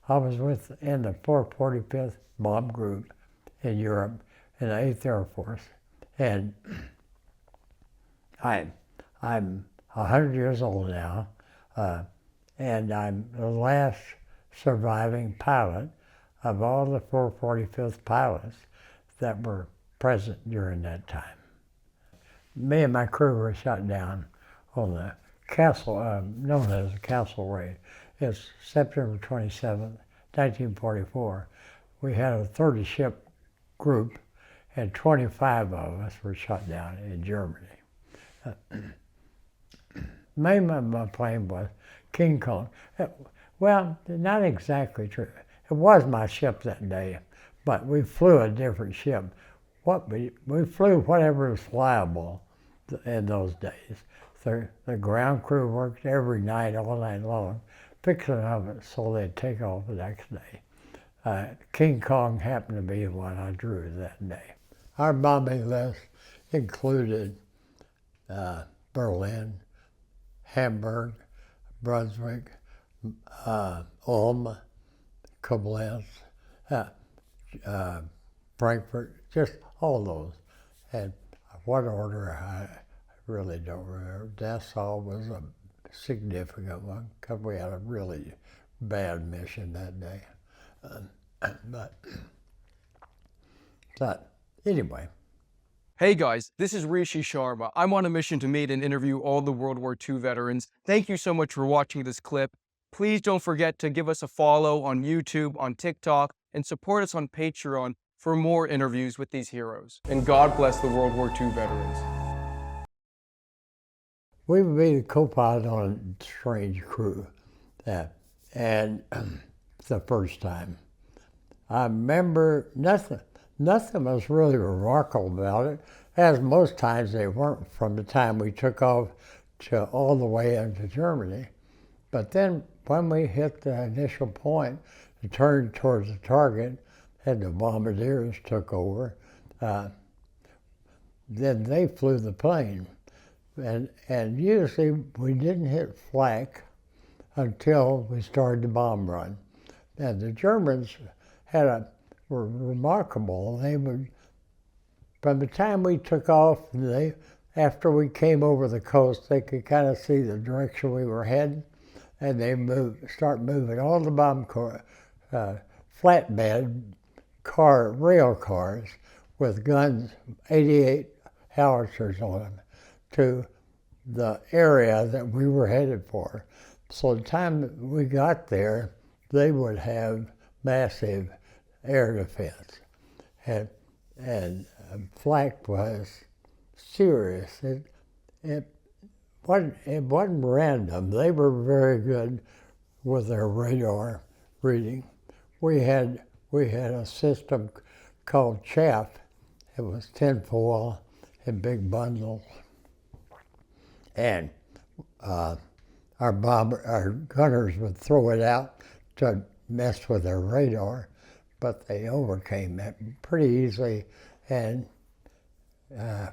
I was in the 445th Bomb Group in Europe in the 8th Air Force, and I'm 100 years old now, and I'm the last surviving pilot of all the 445th pilots that were present during that time. Me and my crew were shot down on the Kassel, known as the Kassel raid. It's September 27th, 1944. We had a 30-ship group, and 25 of us were shot down in Germany. The name of my plane was King Kong. Well, not exactly true. It was my ship that day, but we flew a different ship. We flew whatever was flyable in those days. The ground crew worked every night, all night long, fixing of it so they'd take off the next day. King Kong happened to be the one I drew that day. Our bombing list included Berlin, Hamburg, Brunswick, Ulm, Koblenz, Frankfurt, just all those. And what order, I really don't remember. Nassau was a significant one because we had a really bad mission that day. But anyway. Hey guys, this is Rishi Sharma. I'm on a mission to meet and interview all the World War II veterans. Thank you so much for watching this clip. Please don't forget to give us a follow on YouTube, on TikTok, and support us on Patreon for more interviews with these heroes. And God bless the World War II veterans. We would be the co-pilot on a strange crew, and the first time. I remember nothing was really remarkable about it, as most times they weren't from the time we took off to all the way into Germany. But then when we hit the initial point and turned towards the target, and the bombardiers took over, then they flew the plane. And usually we didn't hit flak until we started the bomb run. And the Germans were remarkable. They would, from the time we took off, after we came over the coast, they could kind of see the direction we were heading, and they start moving all the bomb flatbed rail cars with guns, 88 howitzers on them, to the area that we were headed for. So the time that we got there, they would have massive air defense. And flak was serious. It wasn't random. They were very good with their radar reading. We had a system called chaff. It was tinfoil in big bundles. And our gunners would throw it out to mess with their radar, but they overcame that pretty easily, and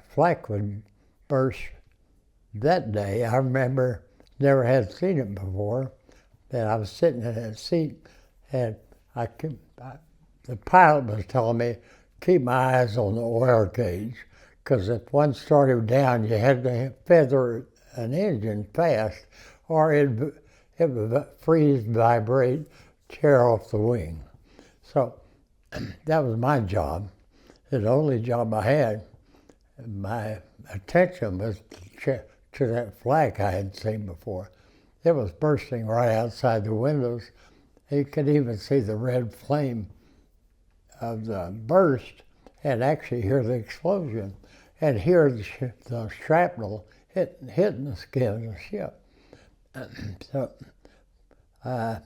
flak would burst that day. I remember, never had seen it before, and I was sitting in that seat, and the pilot was telling me, keep my eyes on the oil gauge, because if one started down, you had to feather an engine fast, or it would freeze, vibrate, tear off the wing. So that was my job. The only job I had. My attention was to that flak I hadn't seen before. It was bursting right outside the windows. You could even see the red flame of the burst and actually hear the explosion and hear the shrapnel hitting the skin of the ship. So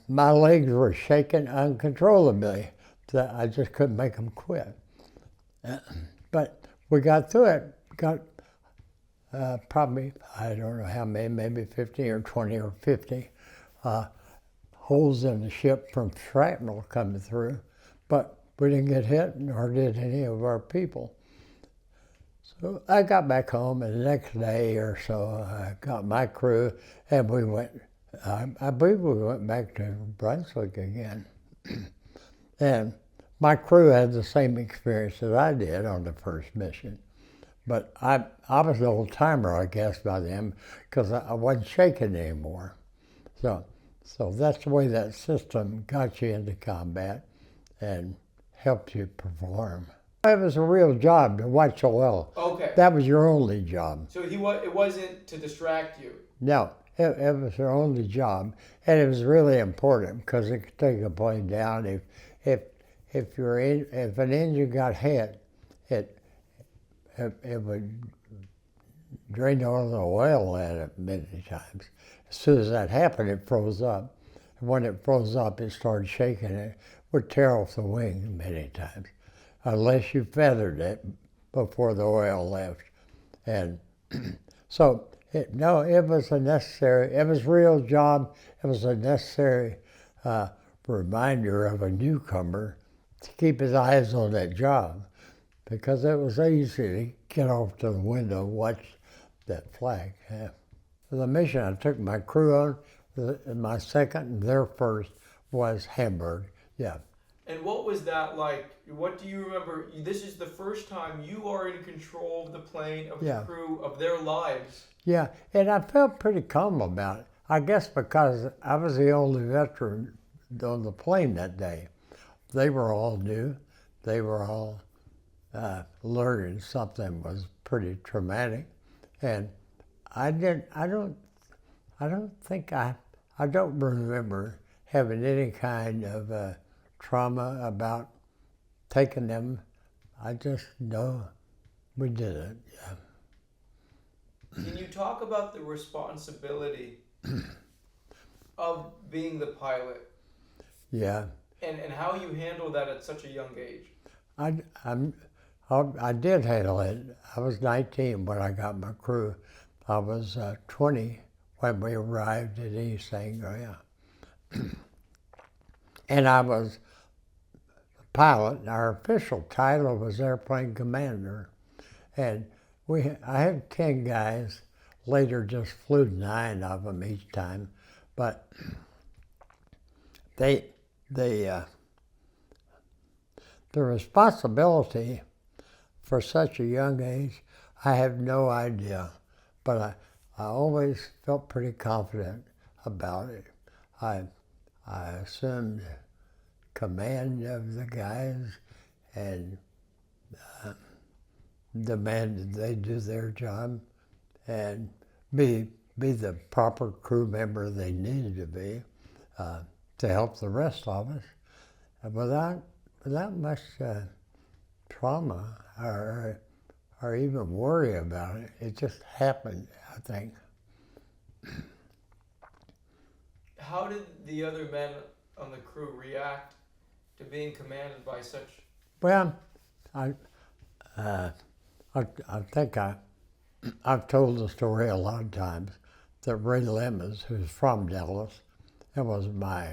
my legs were shaking uncontrollably. So I just couldn't make them quit. But we got through it. Got probably, I don't know how many, maybe 15 or 20 or 50 holes in the ship from shrapnel coming through. But we didn't get hit, nor did any of our people. So I got back home, and the next day or so, I got my crew, and we went, I believe we went back to Brunswick again. And my crew had the same experience that I did on the first mission. But I was an old timer, I guess, by then, because I wasn't shaking anymore. So that's the way that system got you into combat and helped you perform. It was a real job to watch oil. Okay. That was your only job. So it wasn't to distract you. No, it was your only job, and it was really important because it could take a plane down if an engine got hit, it would drain all the oil at it many times. As soon as that happened, it froze up. And when it froze up, it started shaking. It would tear off the wing many times, unless you feathered it before the oil left. And so, it was a necessary, it was a real job. It was a necessary reminder of a newcomer to keep his eyes on that job, because it was easy to get off to the window and watch that flag. Yeah. The mission I took my crew on, my second and their first, was Hamburg. Yeah. And what was that like? What do you remember? This is the first time you are in control of the plane, of the crew, of their lives. Yeah, and I felt pretty calm about it. I guess because I was the only veteran on the plane that day. They were all new. They were all learning something was pretty traumatic, and I don't remember having any kind of trauma about taking them. I just know we did it. Yeah. Can you talk about the responsibility of being the pilot? Yeah. And how you handle that at such a young age? I did handle it. I was 19 when I got my crew. I was 20 when we arrived at East Anglia. And I was a pilot. Our official title was airplane commander. And I had 10 guys. Later just flew 9 of them each time. But the responsibility for such a young age, I have no idea. But I always felt pretty confident about it. I assumed command of the guys and demanded they do their job and be the proper crew member they needed to be to help the rest of us. Without much trauma or even worry about it. It just happened, I think. How did the other men on the crew react to being commanded by such? Well, I think I've told the story a lot of times that Ray Lemons, who's from Dallas, and was my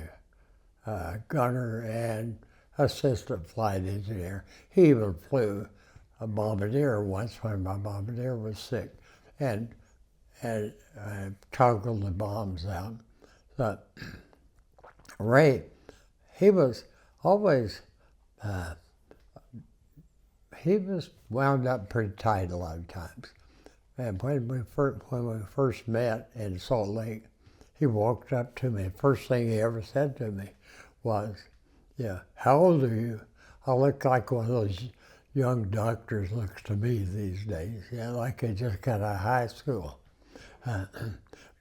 gunner and assistant flight engineer. He even flew a bombardier once when my bombardier was sick, and toggled the bombs out. So Ray, he was always he was wound up pretty tight a lot of times. And when we first met in Salt Lake, he walked up to me. First thing he ever said to me was, "Yeah, how old are you?" I look like one of those young doctors looks to me these days. Yeah, like he just got out of high school.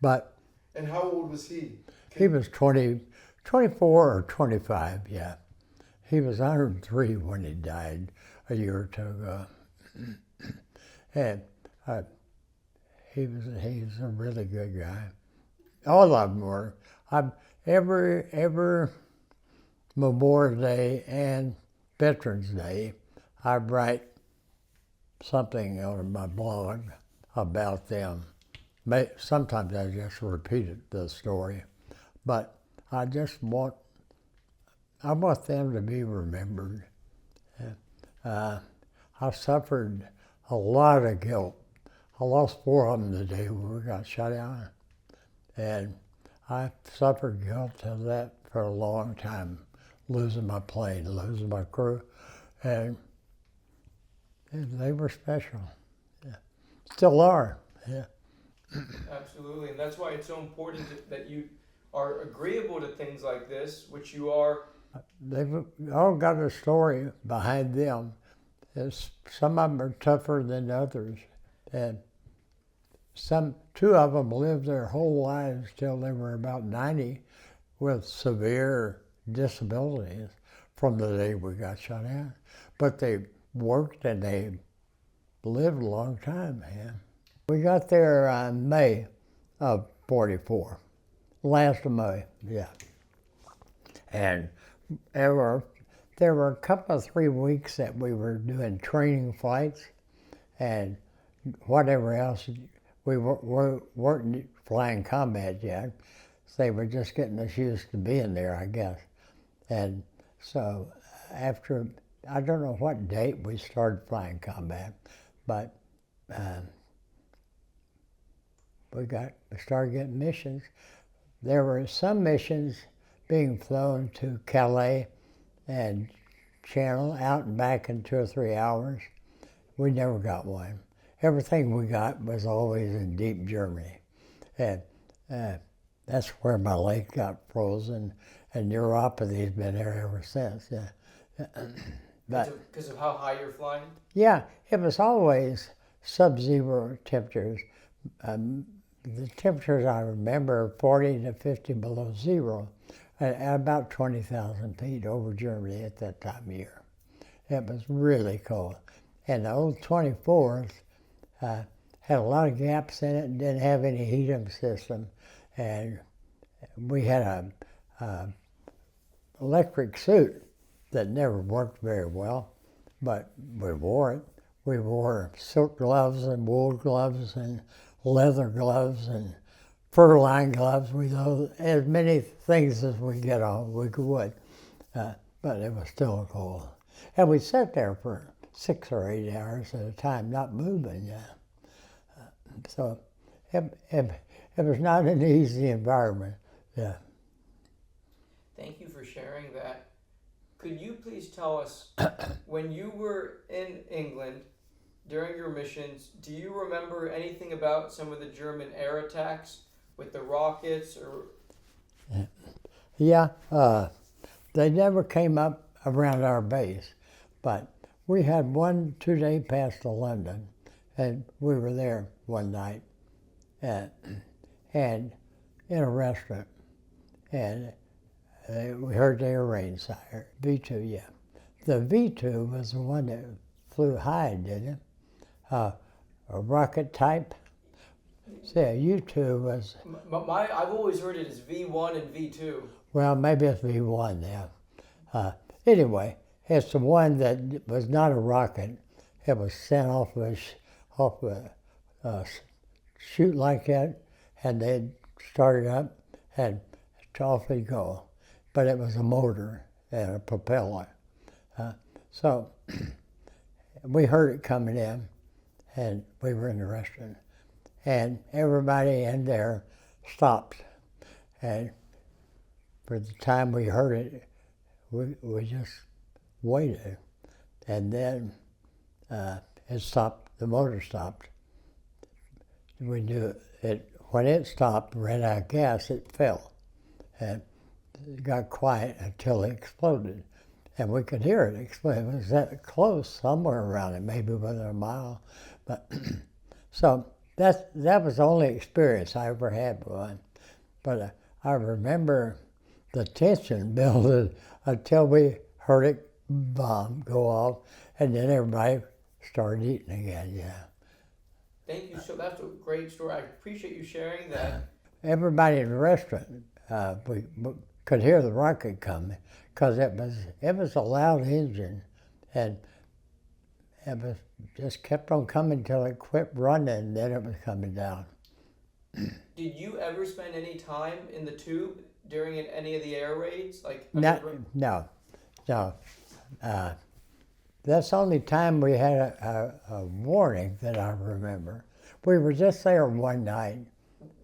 But. And how old was he? He was 24 or 25. Yeah, he was 103 when he died a year or two ago. And he's a really good guy. All of them were. Every Memorial Day and Veterans Day, I write something on my blog about them. Sometimes I just repeat the story, but I want them to be remembered. I suffered a lot of guilt. I lost 4 of them the day when we got shot down, and I suffered guilt of that for a long time losing my plane, losing my crew, and they were special. Yeah. Still are. Yeah. Absolutely, and that's why it's so important that you are agreeable to things like this, which you are. They've all got a story behind them. Some of them are tougher than others, and two of them lived their whole lives till they were about 90 with severe disabilities from the day we got shot at. But they worked and they lived a long time, man. We got there in May of 44, last of May, yeah. And there were a couple of 3 weeks that we were doing training flights and whatever else. We weren't flying combat yet. They were just getting us used to being there, I guess. And so after, I don't know what date we started flying combat, but we started getting missions. There were some missions being flown to Calais and Channel, out and back in 2 or 3 hours. We never got one. Everything we got was always in deep Germany. And that's where my leg got frozen, and neuropathy's been there ever since. Because of how high you're flying? Yeah, it was always sub-zero temperatures. The temperatures I remember are 40 to 50 below zero, at about 20,000 feet over Germany at that time of year. It was really cold. And the old 24th had a lot of gaps in it and didn't have any heating system. And we had a electric suit that never worked very well, but we wore it. We wore silk gloves and wool gloves and leather gloves and fur-lined gloves. We know as many things as we get on, we would, but it was still cold. And we sat there for 6 or 8 hours at a time, not moving. So it was not an easy environment. Yeah. Thank you for sharing that. Could you please tell us, when you were in England during your missions, do you remember anything about some of the German air attacks with the rockets or? Yeah, they never came up around our base, but we had 1 2-day pass to London, and we were there one night, and in a restaurant, and we heard the air raid siren, V2, yeah. The V2 was the one that flew high, didn't it? A rocket type. So yeah, U2 was. I've always heard it as V1 and V2. Well, maybe it's V1 now. Anyway, it's the one that was not a rocket. It was sent off a chute like that, and they'd start it up, and off they'd go. But it was a motor and a propeller. So we heard it coming in, and we were in the restaurant, and everybody in there stopped. And for the time we heard it, we just waited. And then it stopped, the motor stopped. We knew it, when it stopped, ran out of gas, it fell. And it got quiet until it exploded. And we could hear it explode. It was that close, somewhere around it, maybe within a mile. But so that was the only experience I ever had with one. But I remember the tension building until we heard it bomb go off, and then everybody started eating again. Yeah. Thank you. So that's a great story. I appreciate you sharing that. Everybody in the restaurant, we could hear the rocket coming, because it was a loud engine, and it was just kept on coming till it quit running, and then it was coming down. Did you ever spend any time in the tube during any of the air raids? No. That's the only time we had a warning that I remember. We were just there one night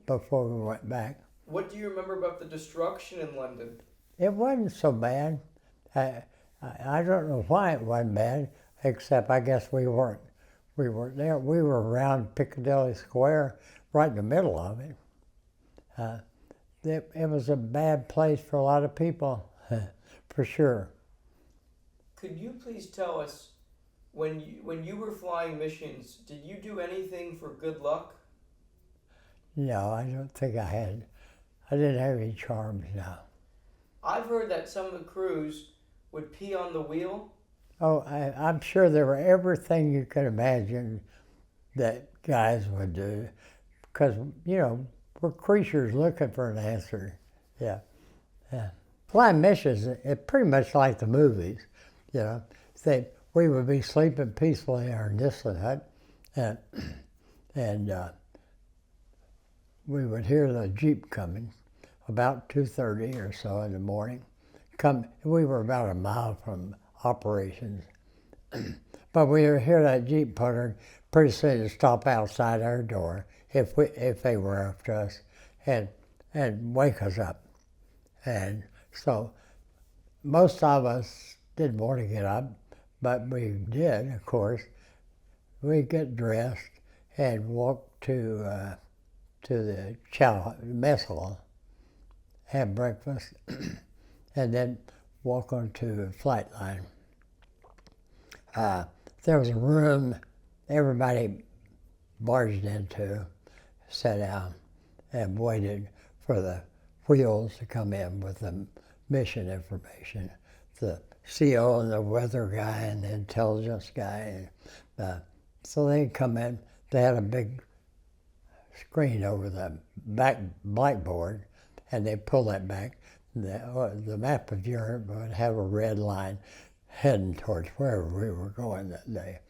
before we went back. What do you remember about the destruction in London? It wasn't so bad. I don't know why it wasn't bad, except I guess we weren't there. We were around Piccadilly Square, right in the middle of it. It was a bad place for a lot of people, for sure. Could you please tell us, when you were flying missions, did you do anything for good luck? No, I don't think I had. I didn't have any charms, no. I've heard that some of the crews would pee on the wheel. Oh, I'm sure there were everything you could imagine that guys would do, because, you know, we're creatures looking for an answer. Yeah, yeah. Flying missions, it's pretty much like the movies, you know. We would be sleeping peacefully in our Nissan hut, and we would hear the Jeep coming about 2:30 or so in the morning. We were about a mile from operations, but we would hear that Jeep puttering. Pretty soon it'd stop outside our door if they were after us, and wake us up. And so most of us didn't want to get up, but we did, of course. We'd get dressed and walk to the mess hall, have breakfast, and then walk onto the flight line. There was a room everybody barged into, sat down, and waited for the wheels to come in with the mission information. The CO and the weather guy and the intelligence guy. So they'd come in. They had a big screen over the back blackboard, and they'd pull that back. The map of Europe would have a red line heading towards wherever we were going that day.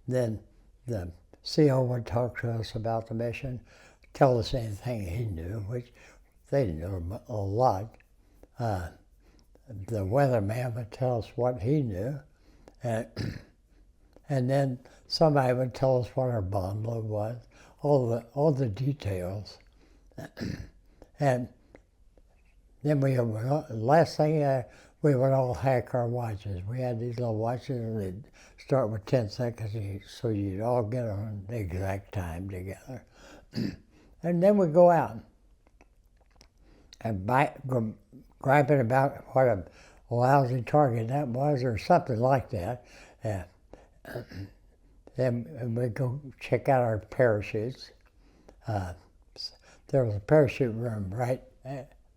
Then the CO would talk to us about the mission, tell us anything he knew, which they knew a lot. The weatherman would tell us what he knew, and then somebody would tell us what our bomb load was, all the details. And then last thing, we would all hack our watches. We had these little watches, and they'd start with 10 seconds, so you'd all get on the exact time together. And then we'd go out and griping about what a lousy target that was, or something like that. Then we'd go check out our parachutes. There was a parachute room right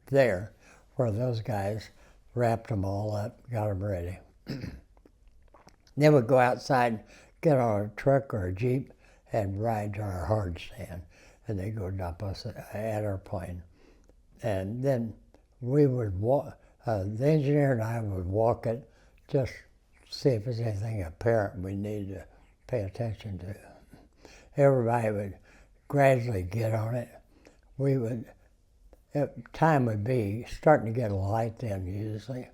there where those guys wrapped them all up, got them ready. Then we'd go outside, get on a truck or a Jeep, and ride to our hard stand, and they'd go dump us at our plane. And then we would walk, the engineer and I would walk it, just see if there's anything apparent we need to pay attention to. Everybody would gradually get on it. Time would be starting to get light then usually.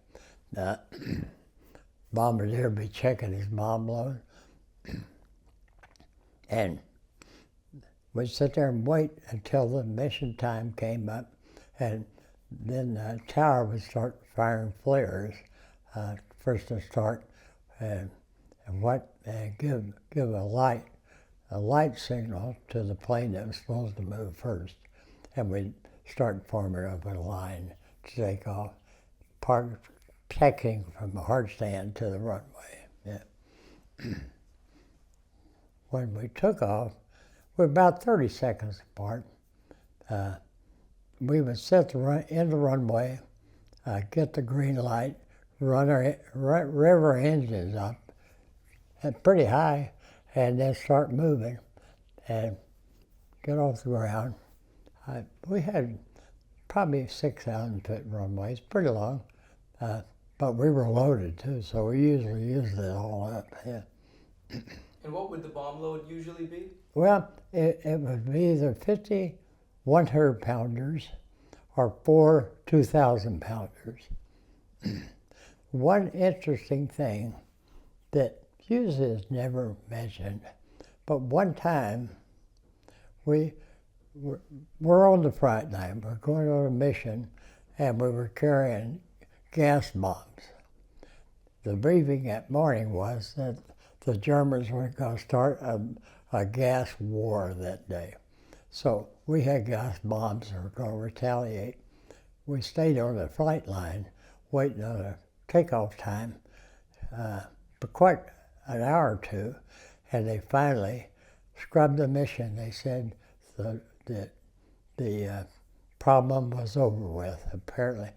Bombardier would be checking his bomb load. And we'd sit there and wait until the mission time came up, and then the tower would start firing flares, first to start, and give a light signal to the plane that was supposed to move first, and we'd start forming up in a line to take off, checking from the hard stand to the runway. Yeah. When we took off, we're about 30 seconds apart. We would set in the runway, get the green light, rev our engines up pretty high, and then start moving and get off the ground. We had probably 6,000-foot runways, pretty long, but we were loaded too, so we usually used it all up. Yeah. And what would the bomb load usually be? Well, it would be either 50 100-pounders or 4 2,000-pounders. One interesting thing that usually is never mentioned, but one time we're on the front line, we're going on a mission, and we were carrying gas bombs. The briefing that morning was that the Germans were going to start a gas war that day. So we had gas bombs that were going to retaliate. We stayed on the flight line waiting on a takeoff time for quite an hour or two, and they finally scrubbed the mission. They said the problem was over with, apparently.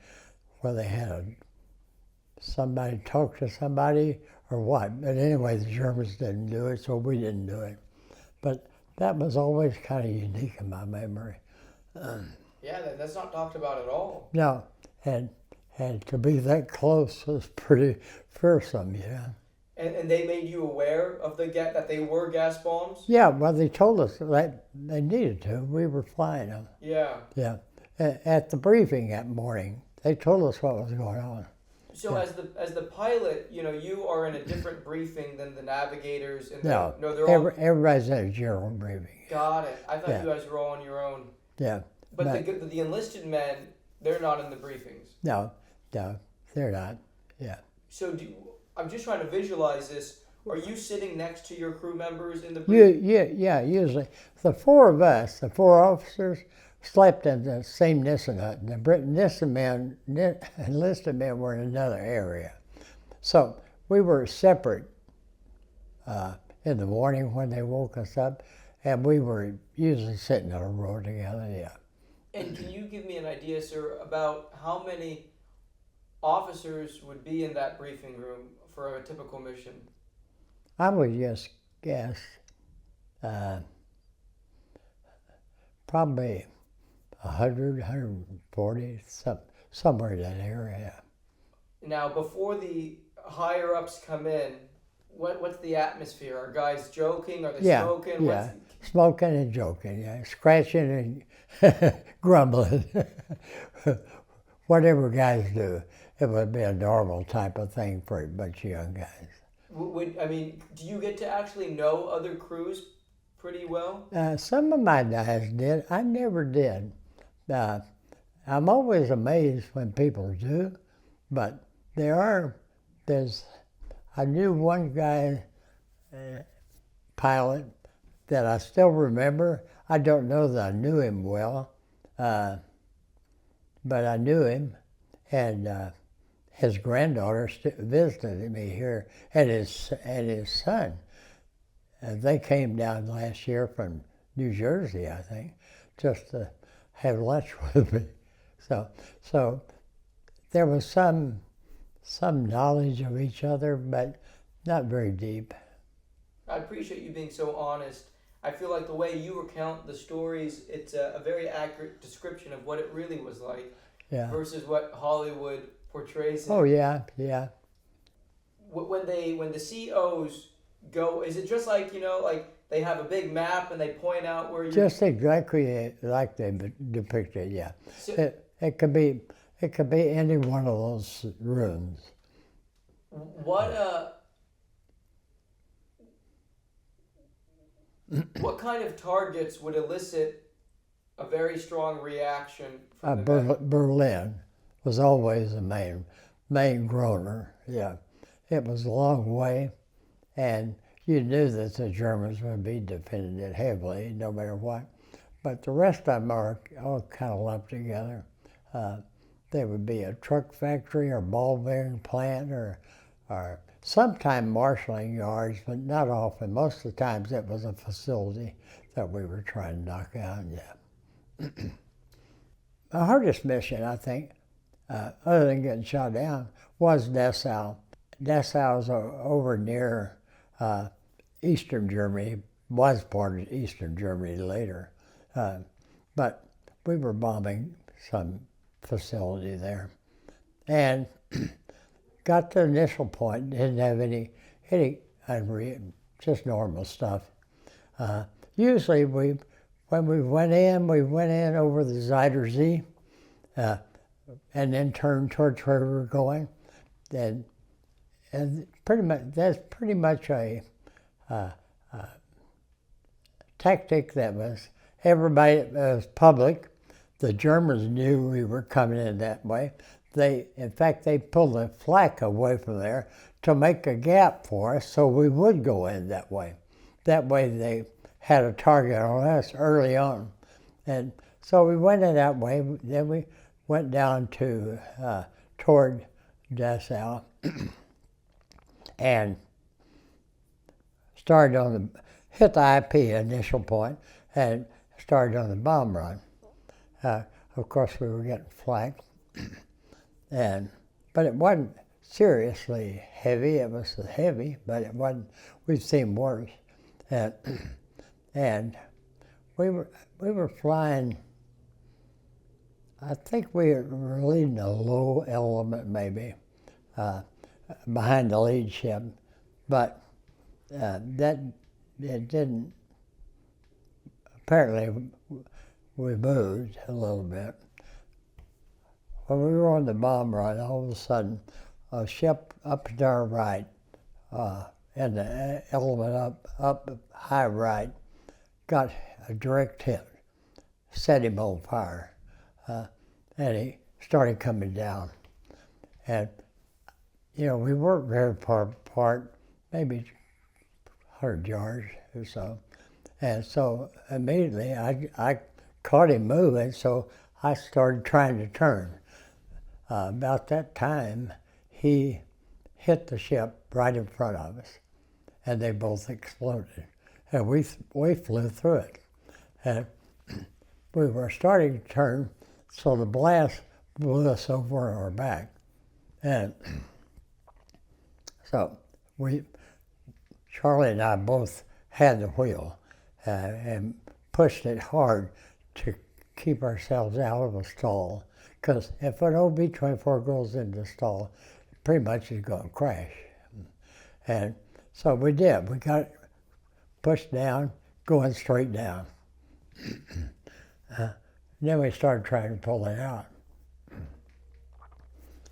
Whether they had somebody talk to somebody or what. But anyway, the Germans didn't do it, so we didn't do it. But that was always kind of unique in my memory. Yeah, that's not talked about at all. No, and to be that close was pretty fearsome, yeah. And they made you aware of that they were gas bombs? Yeah, well, they told us that they needed to. We were flying them. Yeah. Yeah. At the briefing that morning, they told us what was going on. So yeah. As the pilot, you are in a different briefing than the navigators. And no, they're all... everybody's in a general briefing. Got it. I thought you guys were all on your own. Yeah. But the enlisted men, they're not in the briefings. No, they're not. Yeah. So I'm just trying to visualize this. Are you sitting next to your crew members in the briefing? Yeah, usually. The four of us, the four officers, slept in the same Nissen hut. And the enlisted men were in another area. So we were separate in the morning when they woke us up, and we were usually sitting in a row together, yeah. And can you give me an idea, sir, about how many officers would be in that briefing room for a typical mission? I would just guess probably 100, 140, somewhere in that area. Now, before the higher-ups come in, what's the atmosphere? Are guys joking? Are they smoking? Yeah, smoking and joking, yeah. Scratching and grumbling. Whatever guys do, it would be a normal type of thing for a bunch of young guys. Do you get to actually know other crews pretty well? Some of my guys did. I never did. I'm always amazed when people do, but I knew one guy, pilot, that I still remember. I don't know that I knew him well, but I knew him, and his granddaughter visited me here, and his son. They came down last year from New Jersey, I think, just to have lunch with me. So there was some knowledge of each other, but not very deep. I appreciate you being so honest. I feel like the way you recount the stories, it's a very accurate description of what it really was like versus what Hollywood portrays it. Oh, yeah. When the COs go, is it just like, like they have a big map and they point out where you're... Just exactly like they depicted, yeah. So, it could be any one of those rooms. What kind of targets would elicit a very strong reaction from Berlin was always the main groaner, yeah. It was a long way, and you knew that the Germans would be defending it heavily, no matter what. But the rest of them are all kind of lumped together. There would be a truck factory or ball bearing plant or sometime marshalling yards, but not often. Most of the times it was a facility that we were trying to knock out, yeah. The hardest mission, I think, other than getting shot down, was Dessau. Dessau is over near Eastern Germany, was part of Eastern Germany later. But we were bombing some facility there. And got to the initial point, didn't have any just normal stuff. Usually when we went in over the Zuider Zee, and then turned towards where we were going. And that's pretty much a tactic that was everybody was public. The Germans knew we were coming in that way. in fact, they pulled the flak away from there to make a gap for us so we would go in that way. That way they had a target on us early on. And so we went in that way. Then we went down to toward Dessau and started hit the IP initial point and started on the bomb run. Of course, we were getting flak, but it wasn't seriously heavy. It was heavy, but it wasn't. We've seen worse, and we were flying. I think we were leading a low element, maybe, behind the lead ship, but that it didn't. Apparently, we moved a little bit. When we were on the bomb run, all of a sudden, a ship up to our right, and the element up high right, got a direct hit, set him on fire, and he started coming down. And, you know, we weren't very far apart, maybe 100 yards or so. And so immediately I caught him moving, so I started trying to turn. About that time, he hit the ship right in front of us, and they both exploded. And we flew through it. And we were starting to turn, so the blast blew us over on our back. And so Charlie and I both had the wheel and pushed it hard to keep ourselves out of a stall. Because if an old B-24 goes into the stall, it pretty much is going to crash. And so we did. We got it pushed down, going straight down. Then we started trying to pull it out.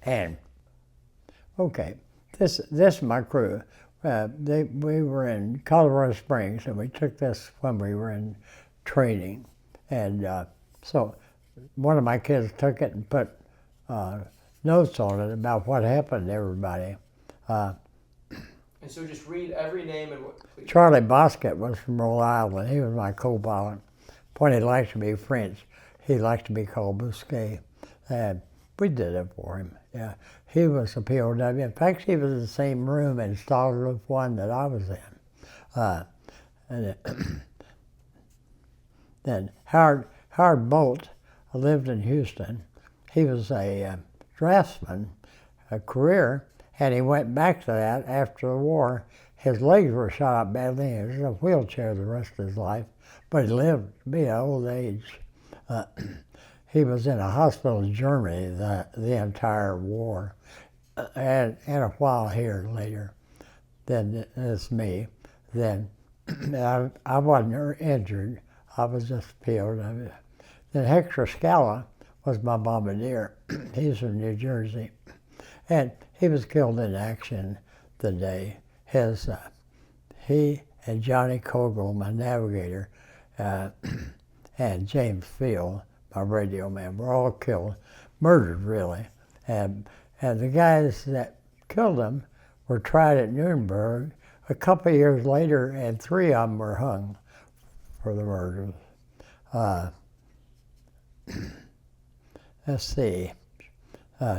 And, okay, this is my crew. We were in Colorado Springs, and we took this when we were in training. And so one of my kids took it and put notes on it about what happened to everybody. And so just read every name and what. Please. Charlie Bosket was from Rhode Island. He was my co-pilot. When he liked to be French, he liked to be called Bousquet. We did it for him. Yeah, he was a POW. In fact, he was in the same room in Stalag 1 that I was in. Then Howard Bolt lived in Houston. He was a draftsman, a career, and he went back to that after the war. His legs were shot up badly. He was in a wheelchair the rest of his life, but he lived to be an old age. He was in a hospital in Germany the entire war, and a while here later. Then it's me. Then I wasn't injured. I was just POW. Then Hector Scala was my bombardier. He's from New Jersey. And he was killed in action the day. He and Johnny Kogel, my navigator, and James Field, my radio man, were all killed, murdered really. And the guys that killed them were tried at Nuremberg a couple of years later, and 3 of them were hung for the murders. Let's see.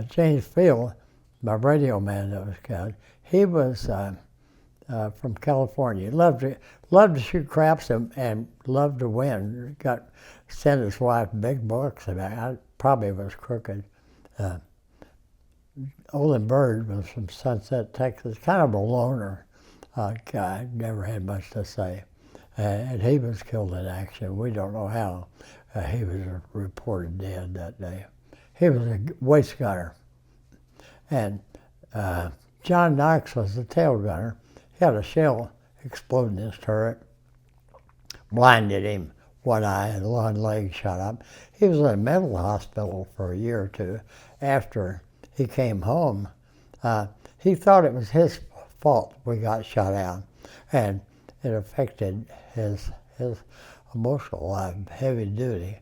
James Field, my radio man that was killed, he was from California. Loved to shoot craps and loved to win. Sent his wife big bucks. I probably was crooked. Olin Bird was from Sunset, Texas, kind of a loner guy, never had much to say. And he was killed in action. We don't know how. He was reported dead that day. He was a waist gunner. And John Knox was the tail gunner. He had a shell explode in his turret, blinded him, one eye and one leg shot up. He was in a mental hospital for a year or two. After he came home, he thought it was his fault we got shot out, and it affected his emotional life, heavy duty.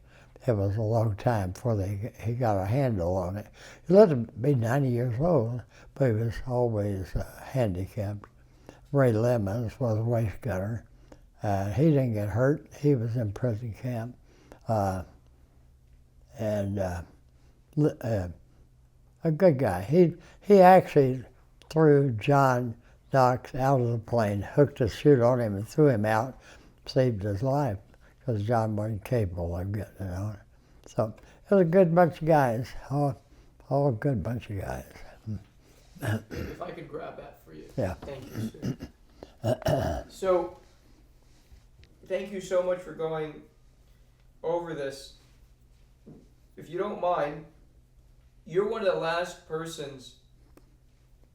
it was a long time before he got a handle on it. He lived to be 90 years old, but he was always handicapped. Ray Lemons was a waist gunner. He didn't get hurt. He was in prison camp. A good guy. He actually threw John Knox out of the plane, hooked a chute on him and threw him out, saved his life, because John wasn't capable of getting it on. So it was a good bunch of guys, all a good bunch of guys. If I could grab that for you. Yeah. Thank you, sir. So, thank you so much for going over this. If you don't mind, you're one of the last persons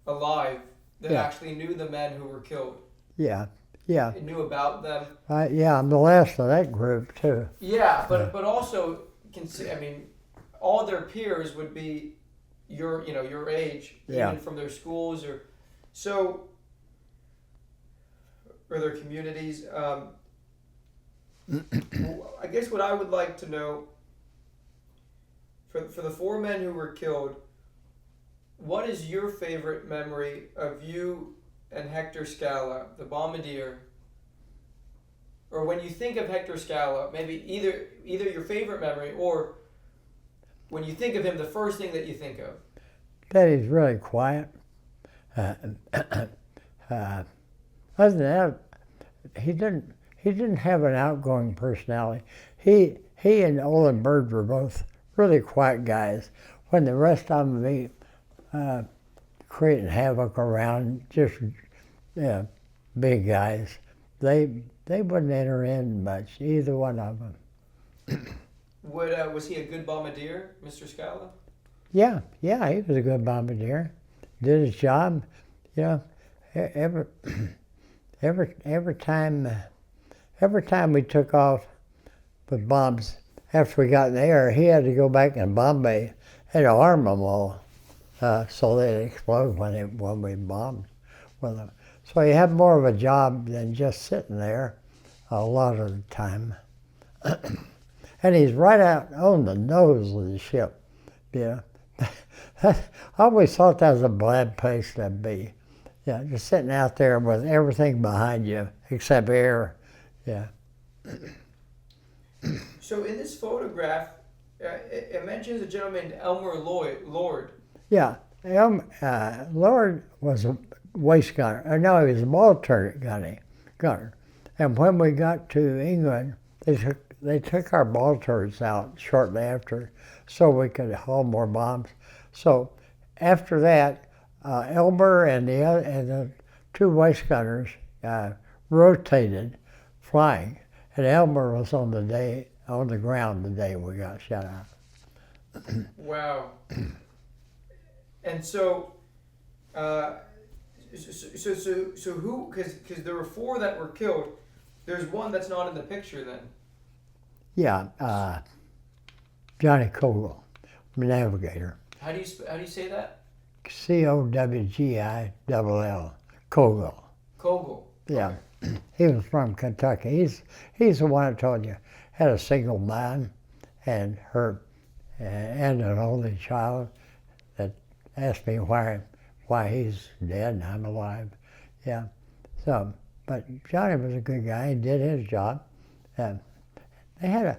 alive that actually knew the men who were killed. Yeah. And knew about them. Yeah, I'm the last of that group too. Yeah, but also, I mean, all their peers would be your age, even from their schools or their communities. I guess what I would like to know, for the 4 men who were killed, what is your favorite memory of you and Hector Scala, the bombardier? Or when you think of Hector Scala, maybe either your favorite memory, or when you think of him, the first thing that you think of. That he's really quiet. Other than that, he didn't have an outgoing personality. He and Olin Bird were both really quiet guys. When the rest of them be creating havoc around, just big guys, they wouldn't enter in much, either one of them. Was he a good bombardier, Mr. Scala? Yeah, he was a good bombardier. Did his job. Every time we took off with bombs, after we got in the air, he had to go back in Bombay and arm them all so they'd explode when we bombed with them. So he had more of a job than just sitting there a lot of the time. And he's right out on the nose of the ship. I always thought that was a bad place to be. Yeah, just sitting out there with everything behind you except air. Yeah. So in this photograph, it mentions a gentleman named Elmer Lord. Yeah, Lord was a waist gunner. No, he was a ball turret gunner. And when we got to England, they took our ball turrets out shortly after so we could haul more bombs. So after that, Elmer and the 2 waist gunners rotated flying, and Elmer was on the ground the day we got shot out. Wow. And so who? Because there were 4 that were killed. There's one that's not in the picture then. Yeah, Johnny Kogel, navigator. How do you say that? Cowgill, Kogel. Kogel. Yeah, he was from Kentucky. He's the one I told you had a single mom and and an only child that asked me why he's dead and I'm alive. Yeah, so but Johnny was a good guy. He did his job. They had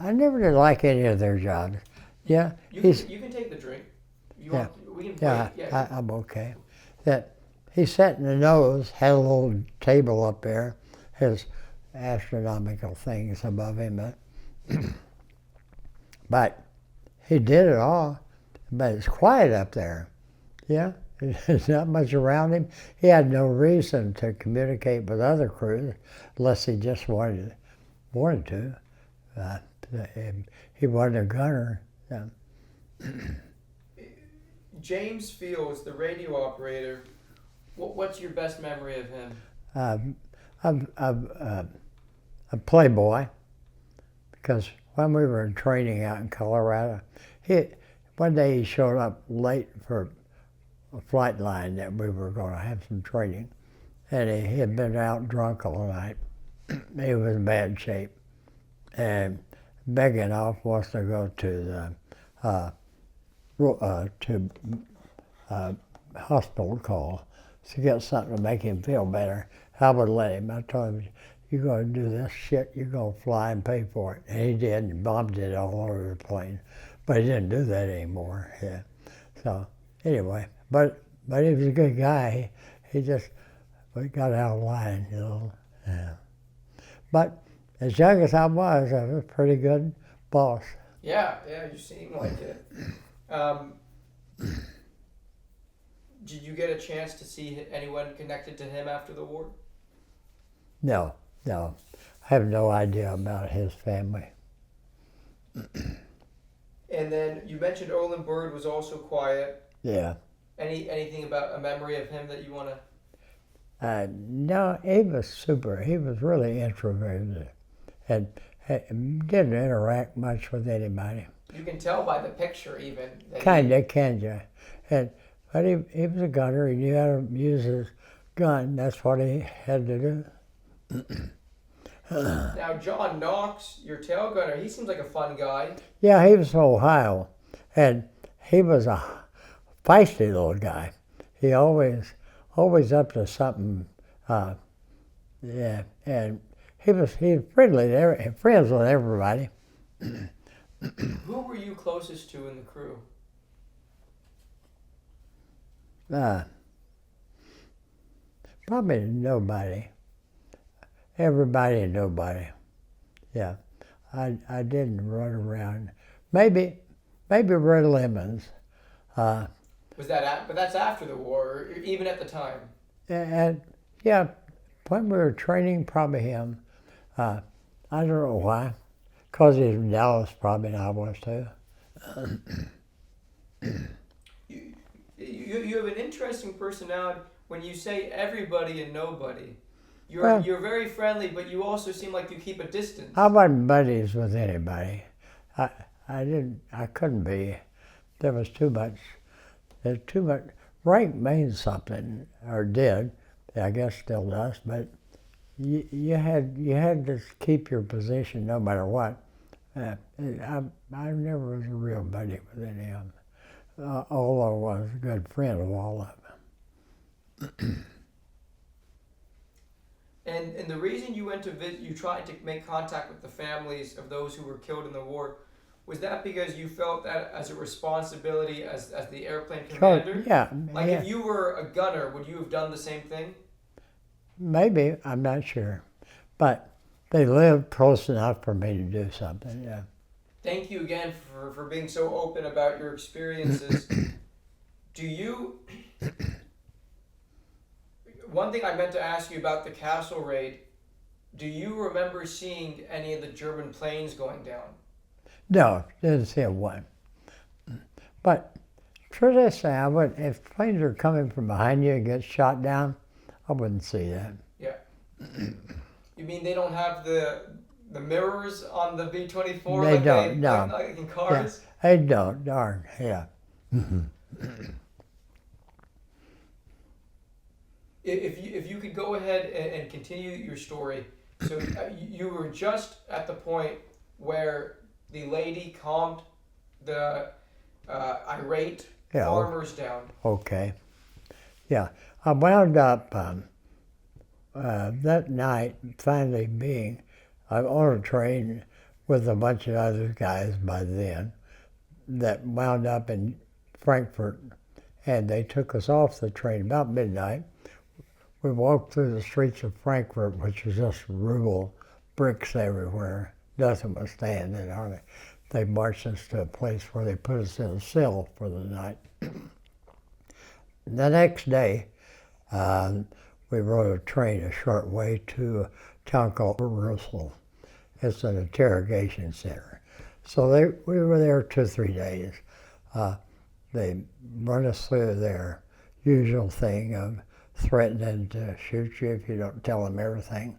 I never did like any of their jobs. Yeah, you can take the drink. We can play. Yeah, I'm okay. That he sat in the nose, had a little table up there, his astronomical things above him, but he did it all. But it's quiet up there. Yeah, there's not much around him. He had no reason to communicate with other crews unless he just wanted to. He wasn't a gunner. Yeah. James Fields, the radio operator, what's your best memory of him? A playboy, because when we were in training out in Colorado, one day he showed up late for a flight line that we were going to have some training, and he had been out drunk all night. He was in bad shape, and begging off wants to go to the hospital call to get something to make him feel better. I would let him. I told him, "You're going to do this shit, you're going to fly and pay for it." And he did, and bombed it all over the plane. But he didn't do that anymore. Yeah. So anyway, but he was a good guy. He just got out of line, you know. Yeah. But as young as I was a pretty good boss. Yeah, you seem like it. Did you get a chance to see anyone connected to him after the war? No. I have no idea about his family. And then you mentioned Olin Bird was also quiet. Yeah. Anything about a memory of him that you want to? No, he was super. He was really introverted and didn't interact much with anybody. You can tell by the picture even. Kinda, but he was a gunner. He knew how to use his gun. That's what he had to do. Now, John Knox, your tail gunner, he seems like a fun guy. Yeah, he was from Ohio, and he was a feisty little guy. He always up to something. Yeah, and he was friendly, friends with everybody. Who were you closest to in the crew? Probably nobody. Everybody and nobody. Yeah, I didn't run around. Maybe Red Lemons. Was that but that's after the war, or even at the time? And yeah, when we were training, probably him. I don't know why. Because he's from Dallas, probably, and I was too. You have an interesting personality. When you say everybody and nobody, you're very friendly, but you also seem like you keep a distance. I wasn't buddies with anybody. I couldn't be. There was too much. There's too much. Rank means something, or did. I guess still does, but you had to keep your position no matter what. I never was a real buddy with any of them, although I was a good friend of all of them. And the reason you went to visit, you tried to make contact with the families of those who were killed in the war, was that because you felt that as a responsibility as the airplane commander? Yeah. Like if you were a gunner, would you have done the same thing? Maybe, I'm not sure. But they lived close enough for me to do something, yeah. Thank you again for being so open about your experiences. One thing I meant to ask you about the Kassel raid, do you remember seeing any of the German planes going down? No, didn't see one. But for this thing, if planes are coming from behind you and get shot down, I wouldn't see that. Yeah. You mean they don't have the mirrors on the B-24? They don't, no. Like in cars? Yeah, they don't, darn, yeah. If you could go ahead and continue your story. So you were just at the point where the lady calmed the irate farmers down. Okay. Yeah, I wound up that night finally being on a train with a bunch of other guys by then that wound up in Frankfurt, and they took us off the train about midnight. We walked through the streets of Frankfurt, which was just rural, bricks everywhere. Nothing was standing on it. They marched us to a place where they put us in a cell for the night. The next day, we rode a train a short way to a town called Kassel. It's an interrogation center. So we were there 2 or 3 days. They run us through their usual thing of threatening to shoot you if you don't tell them everything.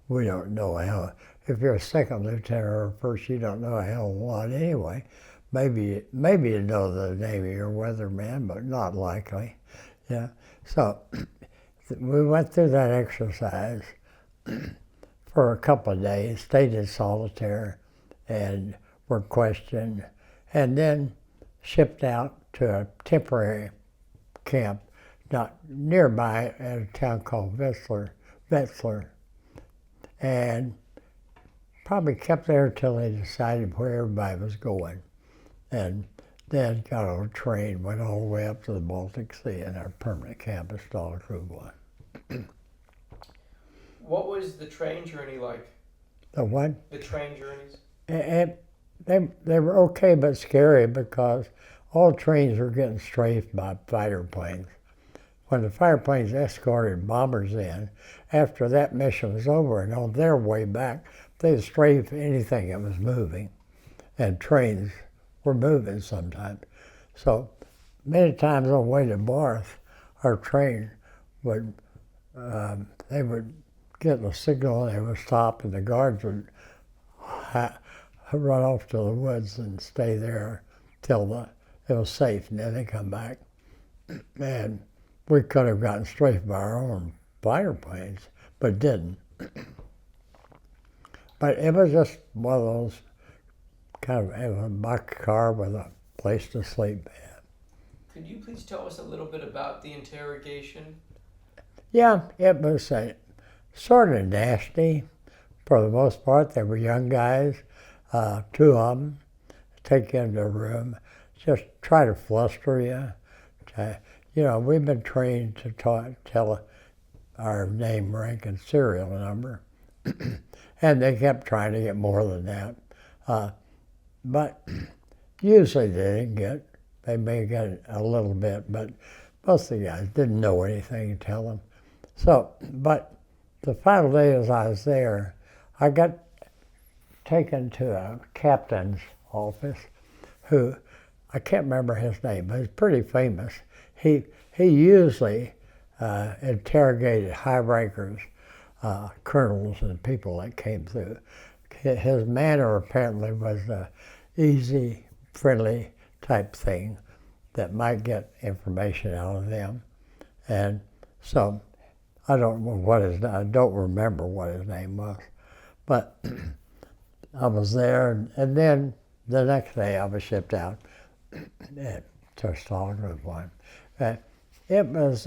We don't know how. If you're a second lieutenant or a first, you don't know a hell of a lot anyway. Maybe you know the name of your weatherman, but not likely. Yeah. So we went through that exercise for a couple of days, stayed in solitaire, and were questioned, and then shipped out to a temporary camp not nearby at a town called Wetzlar, and probably kept there until they decided where everybody was going, and then got on a train, went all the way up to the Baltic Sea, and our permanent camp is Stalag What was the train journey like? The what? The train journeys? They were okay but scary because all trains were getting strafed by fighter planes. When the fighter planes escorted bombers in, after that mission was over and on their way back, they'd strafe anything that was moving, and trains were moving sometimes. So many times on the way to Barth, our train would, they would get a signal and they would stop, and the guards would run off to the woods and stay there till it was safe, and then they come back. And we could have gotten strafed by our own fighter planes, but didn't. But it was just one of those kind of a box car with a place to sleep. Could you please tell us a little bit about the interrogation? Yeah, it was sort of nasty. For the most part, they were young guys, two of them, take you into a room, just try to fluster you. You know, we've been trained to tell our name, rank, and serial number, and they kept trying to get more than that. But usually they may get a little bit, but most of the guys didn't know anything to tell them. So, but the final day as I was there, I got taken to a captain's office who, I can't remember his name, but he's pretty famous. He usually interrogated high rankers, colonels and people that came through. His manner apparently was a easy, friendly type thing that might get information out of them. And so I don't remember what his name was, but I was there, and then the next day I was shipped out to Stalag it was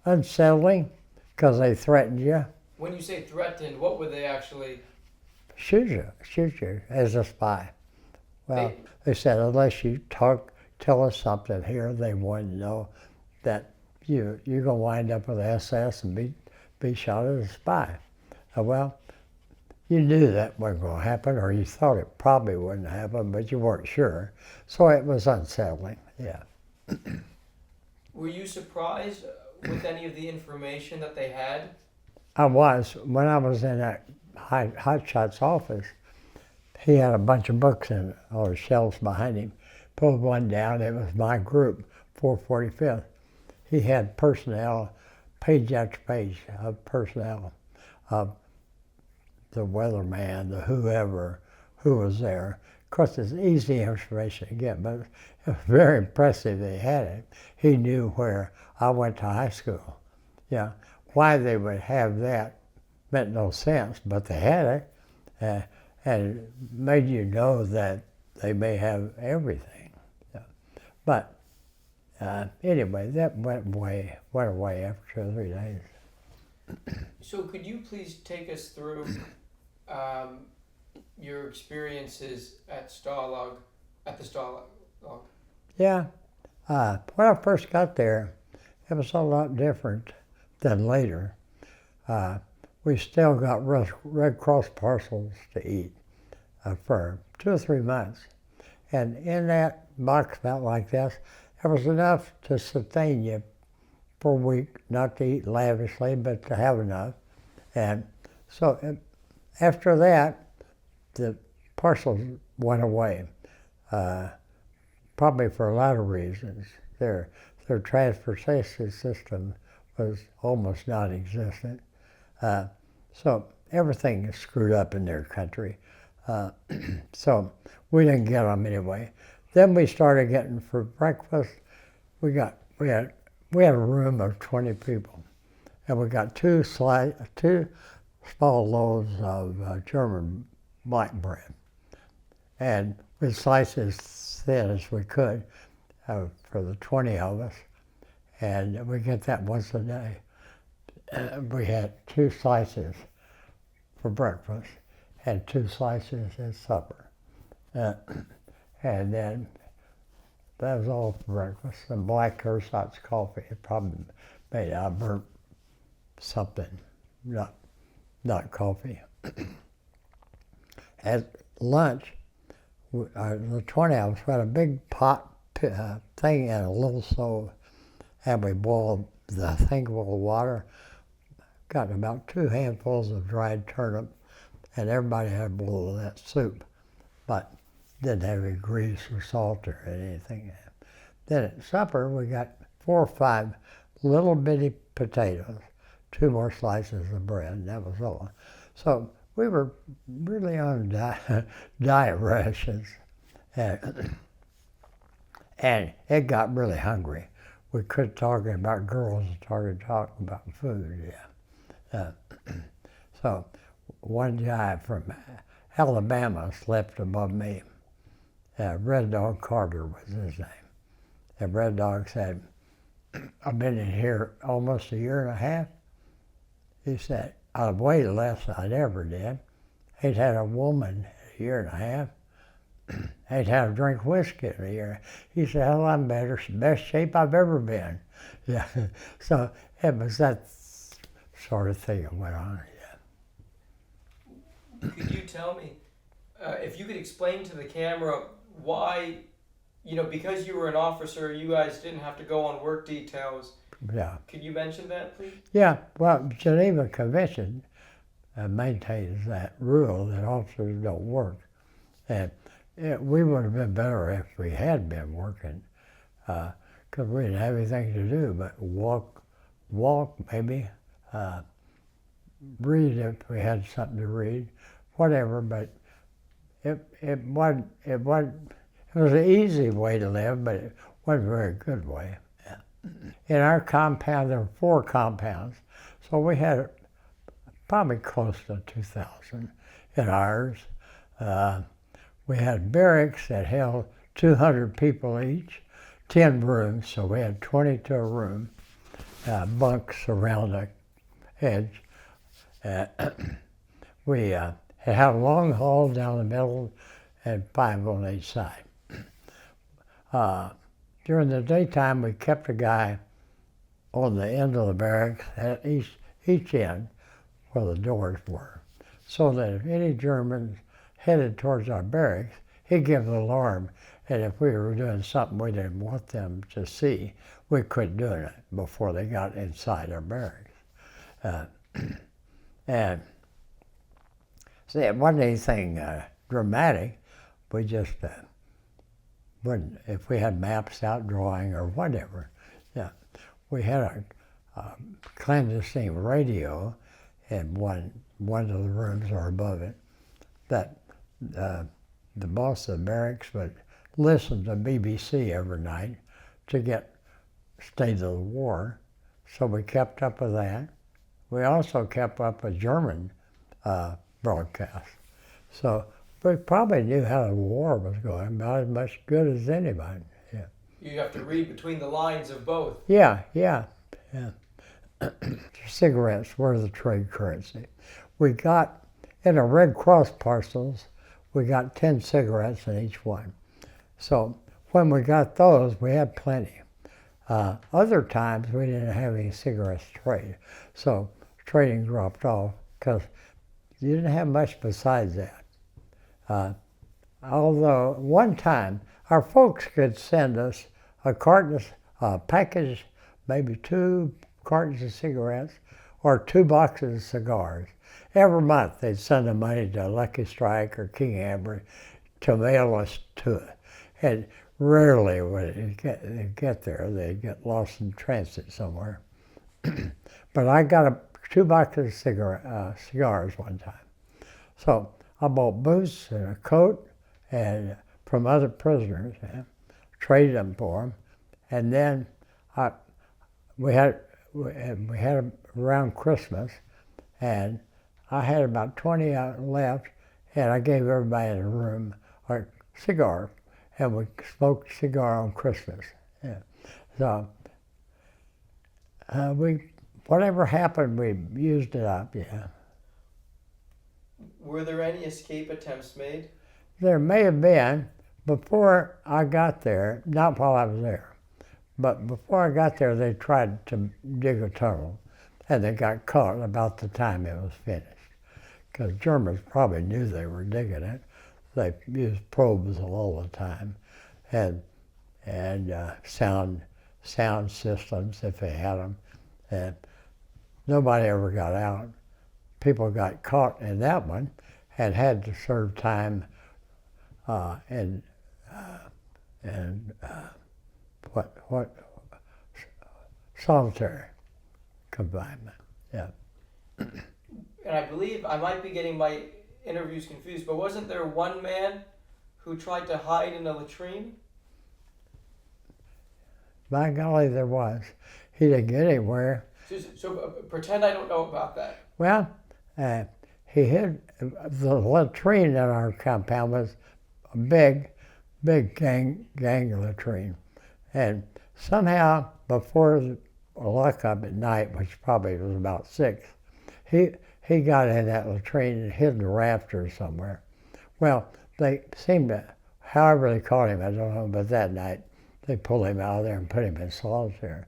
unsettling because they threatened you. When you say threatened, what would they actually? Shoot you as a spy. Well, they said unless you tell us something here, they wanted to know that you're going to wind up with SS and be shot as a spy. Well, you knew that wasn't going to happen, or you thought it probably wouldn't happen, but you weren't sure. So it was unsettling, yeah. Were you surprised with any of the information that they had? I was. When I was in that Hotshot's office, he had a bunch of books in all the shelves behind him. Pulled one down, it was my group, 445th. He had personnel, page after page of personnel, of the weatherman, the whoever, who was there. Of course, it's easy information to get, but it was very impressive that he had it. He knew where I went to high school. Yeah, why they would have that meant no sense, but they had it, and it made you know that they may have everything. Yeah. But anyway, that went away after 2 or 3 days. So could you please take us through your experiences at the Stalag? Yeah, when I first got there, it was a lot different than later. We still got Red Cross parcels to eat for 2 or 3 months. And in that box about like this, there was enough to sustain you for a week, not to eat lavishly, but to have enough. And so after that, the parcels went away, probably for a lot of reasons. Their transportation system was almost non-existent. So everything is screwed up in their country. So we didn't get them anyway. Then we started getting for breakfast. We had a room of 20 people, and we got two small loaves of German black bread. and we'd slice as thin as we could for the 20 of us, and we get that once a day. We had 2 slices for breakfast and 2 slices at supper. And then that was all for breakfast. And black ersatz coffee, it probably made out of burnt something, not coffee. At lunch, the 20 of us had a big pot thing in a little stove, and we boiled the thing full of water, got about 2 handfuls of dried turnip, and everybody had a bowl of that soup, but didn't have any grease or salt or anything. Then at supper, we got 4 or 5 little bitty potatoes, 2 more slices of bread, and that was all. So we were really on diet rations, and it got really hungry. We quit talking about girls and started talking about food. So one guy from Alabama slept above me. Red Dog Carter was his name. And Red Dog said, I've been in here almost a year and a half. He said, I've weighed less than I'd ever did. He'd had a woman a year and a half. He'd had a drink of whiskey in a year. He said, hell, I'm better, best shape I've ever been. Yeah. So it was that sort of thing that went on. Yeah. Could you tell me, if you could explain to the camera why, because you were an officer, you guys didn't have to go on work details. Yeah. Could you mention that, please? Yeah, well, Geneva Convention maintains that rule that officers don't work. And we would have been better if we had been working, because we didn't have anything to do but walk maybe, read if we had something to read, whatever, but it was an easy way to live, but it wasn't a very good way. In our compound, there were 4 compounds, so we had probably close to 2,000 in ours. We had barracks that held 200 people each, 10 rooms, so we had 20 to a room, bunks around the edge. We had a long hall down the middle and 5 on each side. During the daytime, we kept a guy on the end of the barracks at each end where the doors were, so that if any Germans headed towards our barracks, he'd give the alarm, and if we were doing something we didn't want them to see, we quit doing it before they got inside our barracks. And see, it wasn't anything dramatic. We just wouldn't, if we had maps out drawing or whatever. Yeah, we had a clandestine radio in one of the rooms or above it that the boss of the barracks would listen to BBC every night to get state of the war. So we kept up with that. We also kept up with German broadcasts. So we probably knew how the war was going, about as much good as anybody. Yeah. You have to read between the lines of both. Yeah. Cigarettes were the trade currency. We got, in the Red Cross parcels, we got 10 cigarettes in each one. So when we got those, we had plenty. Other times, we didn't have any cigarettes to trade. So trading dropped off because you didn't have much besides that. Although one time, our folks could send us a package, maybe 2 cartons of cigarettes or 2 boxes of cigars. Every month they'd send the money to Lucky Strike or King Ambry to mail us to it. And rarely would it get there. They'd get lost in transit somewhere. But I got 2 boxes of cigars one time. So I bought boots and a coat and from other prisoners, traded them for them, and then we had around Christmas, and I had about 20 left, and I gave everybody in the room like cigar, and we smoked cigar on Christmas. Yeah. So whatever happened, we used it up. Yeah. Were there any escape attempts made? There may have been before I got there, not while I was there, but before I got there, they tried to dig a tunnel, and they got caught about the time it was finished. Because Germans probably knew they were digging it. They used probes all the time, and sound systems if they had them. And nobody ever got out. People got caught in that one and had to serve time in solitary confinement. Yeah. And I believe I might be getting my interviews confused, but wasn't there one man who tried to hide in a latrine? By golly, there was. He didn't get anywhere. So pretend I don't know about that. Well, he hid. The latrine in our compound was a big gang latrine. And somehow, before the lockup at night, which probably was about 6, he got in that latrine and hid in the rafters somewhere. Well, they seemed to, however they caught him, I don't know, but that night they pulled him out of there and put him in solitary.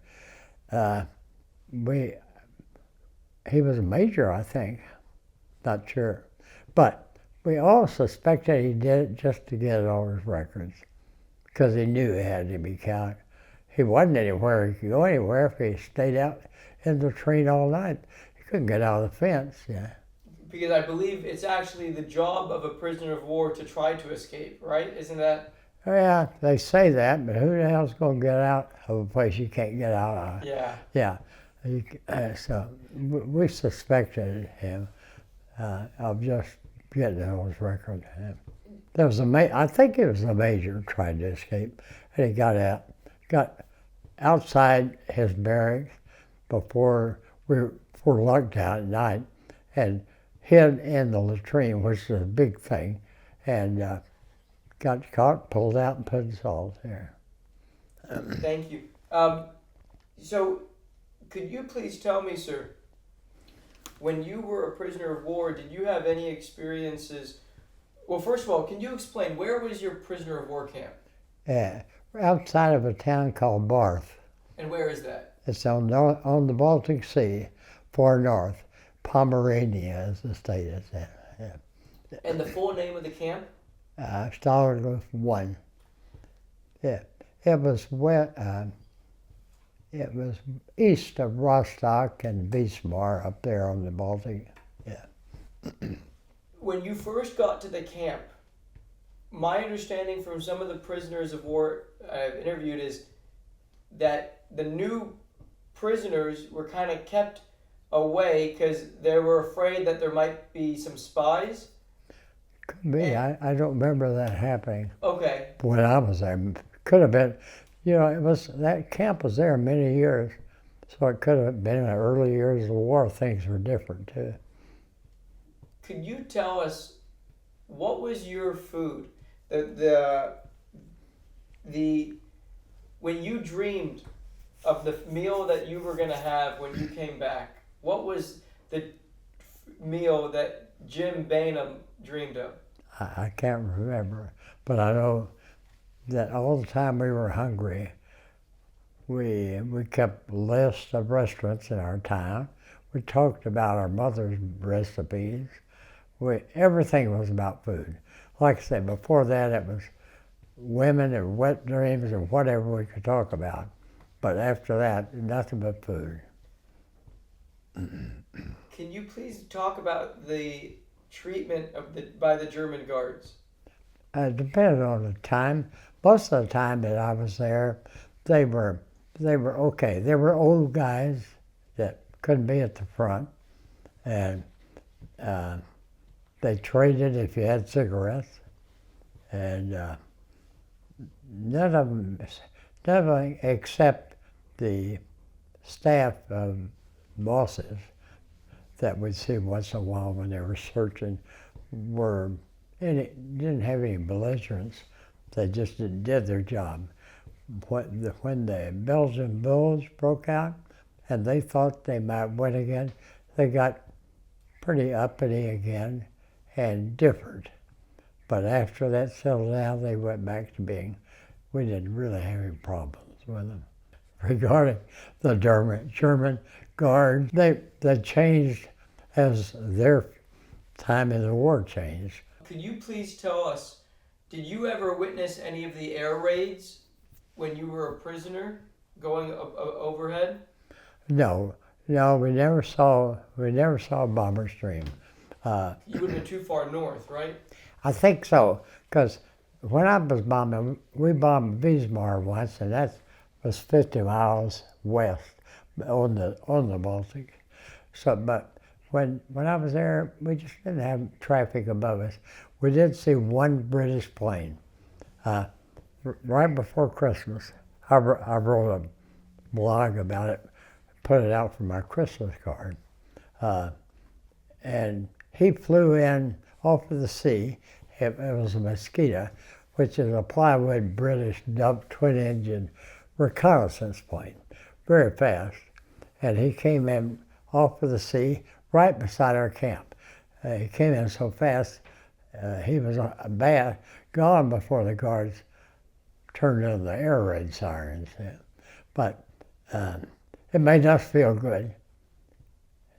He was a major, I think, not sure. But we all suspected he did it just to get all his records, because he knew he had to be counted. He wasn't anywhere he could go anywhere if he stayed out in the latrine all night. He couldn't get out of the fence, yeah. Because I believe it's actually the job of a prisoner of war to try to escape, right? Isn't that? Yeah, they say that, but who the hell's going to get out of a place you can't get out of? Yeah. Yeah. So we suspected him of just getting those records. There was I think it was a major tried to escape, and he got outside his barracks before lockdown at night, and hid in the latrine, which is a big thing, and got caught, pulled out, and put in solitary. Thank you. So, could you please tell me, sir, when you were a prisoner of war, did you have any experiences? Well, first of all, can you explain, where was your prisoner of war camp? Yeah, outside of a town called Barth. And where is that? It's on the Baltic Sea, far north. Pomerania, as the state is in. Yeah. And the full name of the camp? Stalingrad 1. Yeah, it was it was east of Rostock and Wismar up there on the Baltic. Yeah. When you first got to the camp, my understanding from some of the prisoners of war I've interviewed is that the new prisoners were kind of kept away because they were afraid that there might be some spies. Could be. I don't remember that happening. Okay. When I was there, could have been. You know, that camp was there many years, so it could have been in the early years of the war. Things were different too. Could you tell us what was your food? When you dreamed of the meal that you were going to have when you came back, what was the meal that Jim Bainham dreamed of? I can't remember, but I know that all the time we were hungry, we kept lists of restaurants in our town. We talked about our mother's recipes. Everything was about food. Like I said, before that it was women and wet dreams and whatever we could talk about. But after that, nothing but food. Can you please talk about the treatment by the German guards? It depended on the time. Most of the time that I was there, they were okay. They were old guys that couldn't be at the front, and they traded if you had cigarettes, and none of them except the staff bosses that we'd see once in a while when they were searching were didn't have any belligerents. They just did their job. When the Belgian Bulls broke out and they thought they might win again, they got pretty uppity again and different. But after that settled down, they went back to being, we didn't really have any problems with them. Regarding the German guards, they changed as their time in the war changed. Could you please tell us, did you ever witness any of the air raids when you were a prisoner going overhead? No, we never saw a bomber stream. You would have been too far north, right? I think so, because when I was bombing, we bombed Wismar once, and that was 50 miles west on the Baltic. So, but when I was there, we just didn't have traffic above us. We did see one British plane right before Christmas. I wrote a blog about it, put it out for my Christmas card, and he flew in off of the sea. It was a Mosquito, which is a plywood British dump twin-engine reconnaissance plane, very fast. And he came in off of the sea right beside our camp. He came in so fast, he was gone before the guards turned on the air raid sirens. But it made us feel good.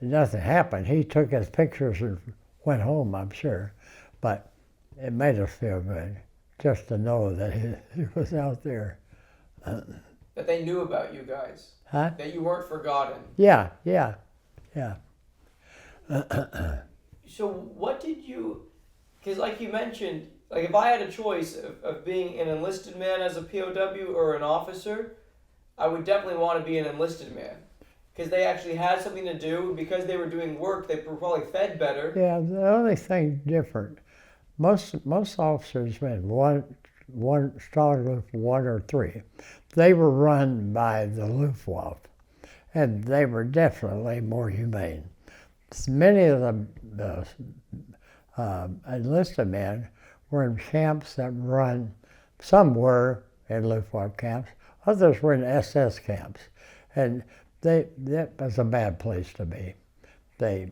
Nothing happened. He took his pictures and went home, I'm sure. But it made us feel good just to know that he was out there. That they knew about you guys. Huh? That you weren't forgotten. Yeah. So what did you, because like you mentioned, like if I had a choice of being an enlisted man as a POW or an officer, I would definitely want to be an enlisted man. Because they actually had something to do. Because they were doing work, they were probably fed better. Yeah, the only thing different, most officers had one Stahlgruppe 1 or 3. They were run by the Luftwaffe, and they were definitely more humane. Many of the enlisted men were in camps that run, some were in Luftwaffe camps, others were in SS camps, and that was a bad place to be. They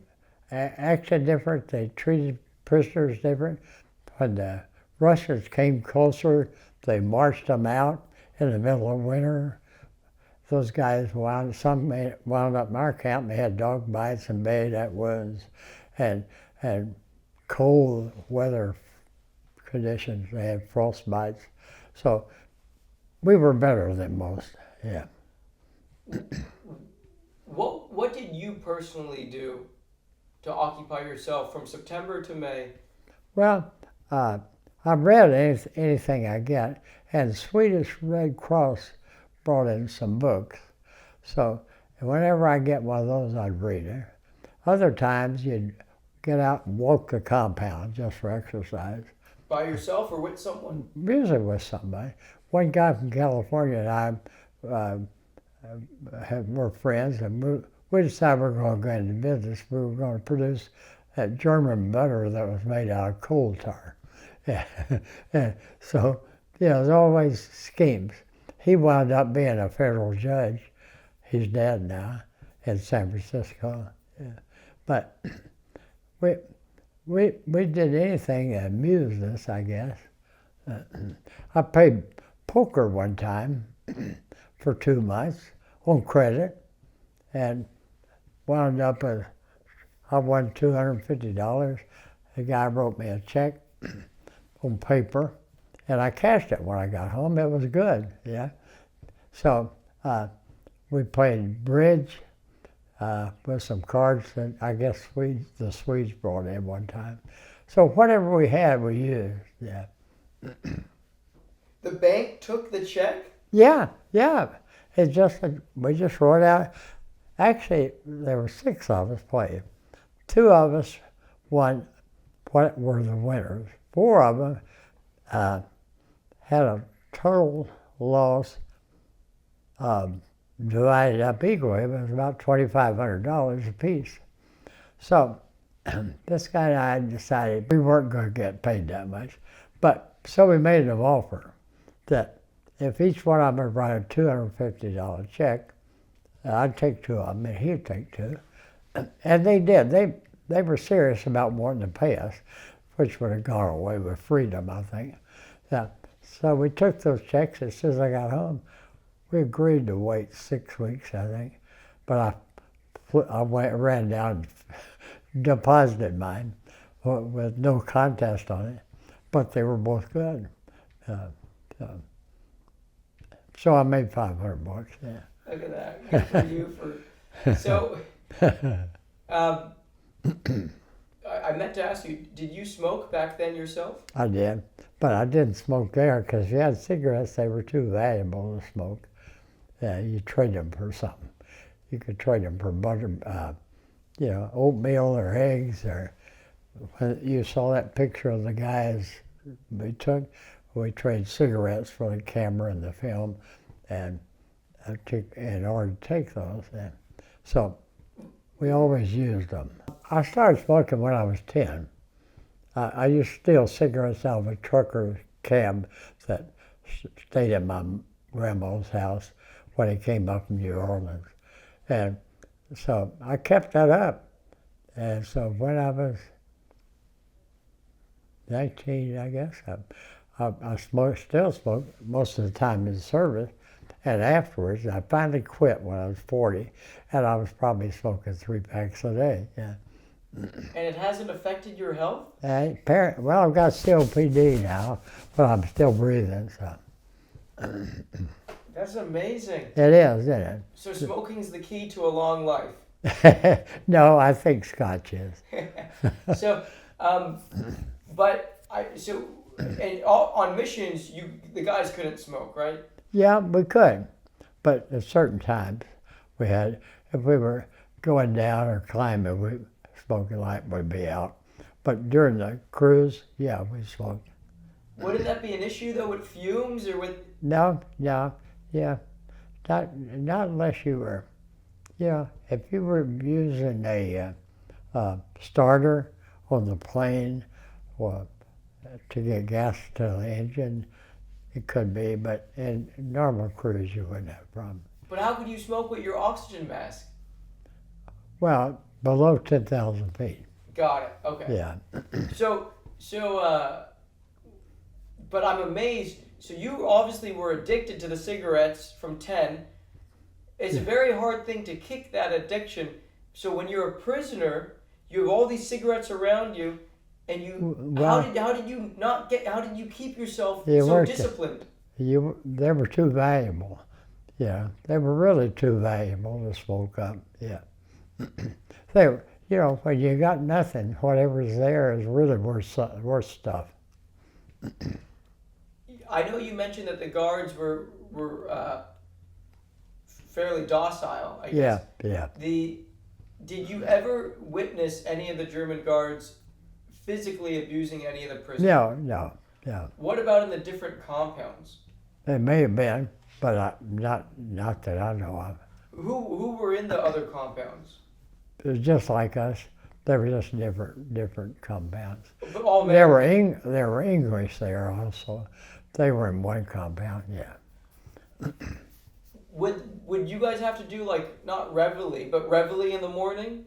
acted different, they treated prisoners different. When the Russians came closer, they marched them out in the middle of winter. Those guys some wound up in our camp. They had dog bites and bayonet wounds, and cold weather conditions. They had frost bites. So we were better than most. Yeah. What did you personally do to occupy yourself from September to May? Well, I read anything I get, and Swedish Red Cross brought in some books. So whenever I get one of those, I'd read it. Other times, you'd get out and walk the compound just for exercise. By yourself or with someone? Usually with somebody. One guy from California and I were friends, and we decided we were going to go into business. We were going to produce that German butter that was made out of coal tar. And so, there's always schemes. He wound up being a federal judge. He's dead now in San Francisco. Yeah. But we did anything that amused us, I guess. I played poker one time for 2 months on credit, and wound up with, I won $250. The guy wrote me a check on paper, and I cashed it when I got home. It was good, yeah. So we played bridge with some cards that I guess the Swedes brought in one time. So whatever we had, we used, yeah. The bank took the check? Yeah. We just wrote out. Actually, there were 6 of us playing. 2 of us won. What were the winners? 4 of them had a total loss divided up equally. It was about $2,500 apiece. So this guy and I decided we weren't going to get paid that much. But so we made an offer that if each one of them would write a $250 check, I'd take two of them and he'd take two. And they did. They were serious about wanting to pay us, which would have gone away with freedom, I think. Yeah. So we took those checks as soon as I got home. We agreed to wait 6 weeks, I think. But ran down and deposited mine with no contest on it. But they were both good. So I made $500, yeah. Look at that. Good for you. So, I meant to ask you, did you smoke back then yourself? I did, but I didn't smoke there because if you had cigarettes, they were too valuable to smoke. Yeah, you trade them for something. You could trade them for butter, oatmeal or eggs. Or when you saw that picture of the guys we took, we traded cigarettes for the camera and the film, and in order to take those. And so we always used them. I started smoking when I was 10. I used to steal cigarettes out of a trucker's cab that stayed at my grandma's house when he came up from New Orleans. And so I kept that up. And so when I was 19, I guess, I still smoked most of the time in service. And afterwards, I finally quit when I was 40, and I was probably smoking 3 packs a day. Yeah. And it hasn't affected your health? Well, I've got COPD now, but I'm still breathing. So. That's amazing. It is, isn't it? So smoking is the key to a long life. No, I think Scotch is. So, and on missions, the guys couldn't smoke, right? Yeah, we could, but at certain times we had, if we were going down or climbing, smoking light would be out. But during the cruise, yeah, we smoked. Wouldn't that be an issue though, with fumes or with? No, yeah, not unless you were, if you were using a starter on the plane or to get gas to the engine. It could be, but in normal cruise you wouldn't have a problem. But how could you smoke with your oxygen mask? Well, below 10,000 feet. Got it. Okay. Yeah. But I'm amazed. So you obviously were addicted to the cigarettes from 10. It's a very hard thing to kick that addiction. So when you're a prisoner, you have all these cigarettes around you. And how did you keep yourself so disciplined? They were too valuable. Yeah, they were really too valuable to smoke up. Yeah, when you got nothing, whatever's there is really worth stuff. I know you mentioned that the guards were fairly docile, I guess. Yeah. Did you ever witness any of the German guards physically abusing any of the prisoners? No. What about in the different compounds? They may have been, but not that I know of. Who were in the other compounds? It was just like us. They were just different compounds. But all men? There were English there also. They were in one compound, yeah. Would you guys have to do not reveille, but reveille in the morning?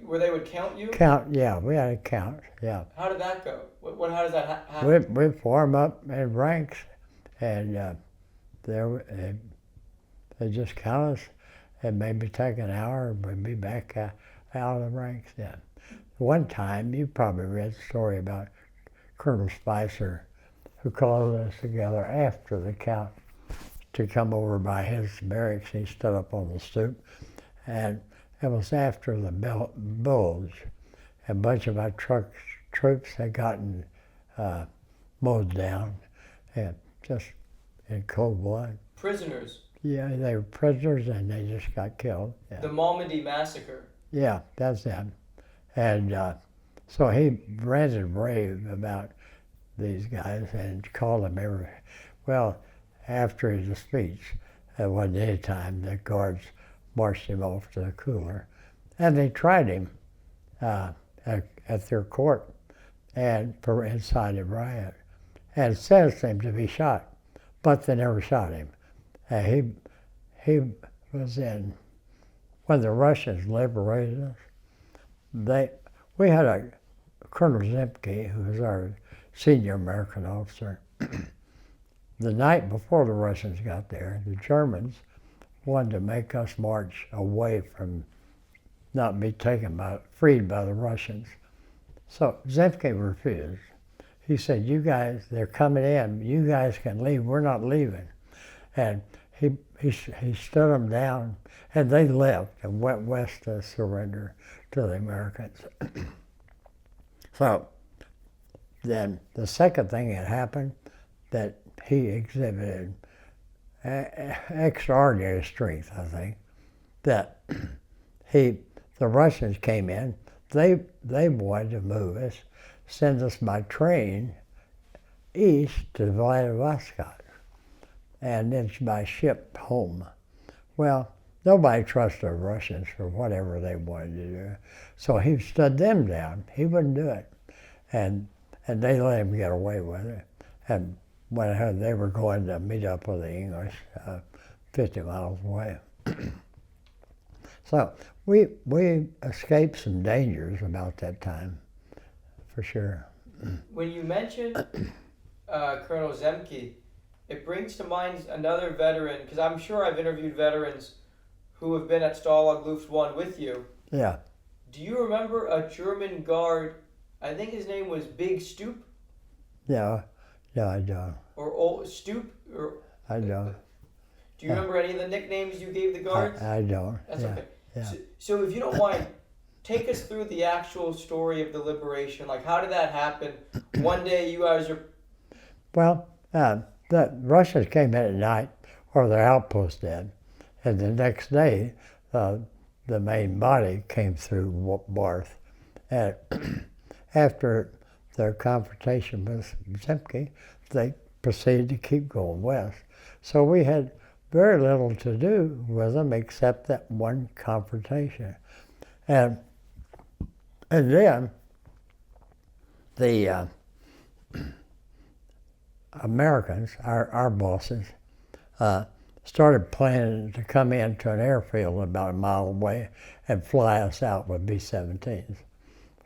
Where they would count you? Yeah, we had to count, yeah. How did that go? How does that happen? We form up in ranks, and they just count us. It maybe take an hour, and we'd be back out of the ranks. Yeah. One time, you probably read the story about Colonel Spicer, who called us together after the count to come over by his barracks. He stood up on the stoop, and it was after the bulge. A bunch of our troops had gotten mowed down, and just in cold blood. Prisoners? Yeah, they were prisoners, and they just got killed. Yeah. The Malmedy massacre? Yeah, that's them. And so he ranted rave about these guys and called them after his speech, at one day time, the guards marched him off to the cooler. And they tried him. at their court and for inciting riot, and sentenced him to be shot, but they never shot him. He was in, when the Russians liberated us, we had a Colonel Zemke, who was our senior American officer. The night before the Russians got there, the Germans wanted to make us march away from not be freed by the Russians. So Zemke refused. He said, "You guys, they're coming in. You guys can leave. We're not leaving." And he stood them down, and they left and went west to surrender to the Americans. So then the second thing that happened, that he exhibited extraordinary strength, I think, that the Russians came in, they wanted to move us, send us by train east to Vladivostok, and then by ship home. Well, nobody trusted the Russians for whatever they wanted to do, so he stood them down. He wouldn't do it, and they let him get away with it. And when they were going to meet up with the English 50 miles away. So we escaped some dangers about that time, for sure. When you mention Colonel Zemke, it brings to mind another veteran, because I'm sure I've interviewed veterans who have been at Stalag Luft 1 with you. Yeah. Do you remember a German guard, I think his name was Big Stoop? Yeah, I don't. Or Old Stoop? Or, I don't. Do you remember any of the nicknames you gave the guards? I don't. That's okay. Yeah. So if you don't mind, take us through the actual story of the liberation. Like, how did that happen? One day you guys are... Well, the Russians came in at night, or their outpost did, and the next day the main body came through Barth. And after their confrontation with Zemke, they proceeded to keep going west. So we had very little to do with them except that one confrontation. And then the Americans, our bosses, started planning to come into an airfield about a mile away and fly us out with B-17s,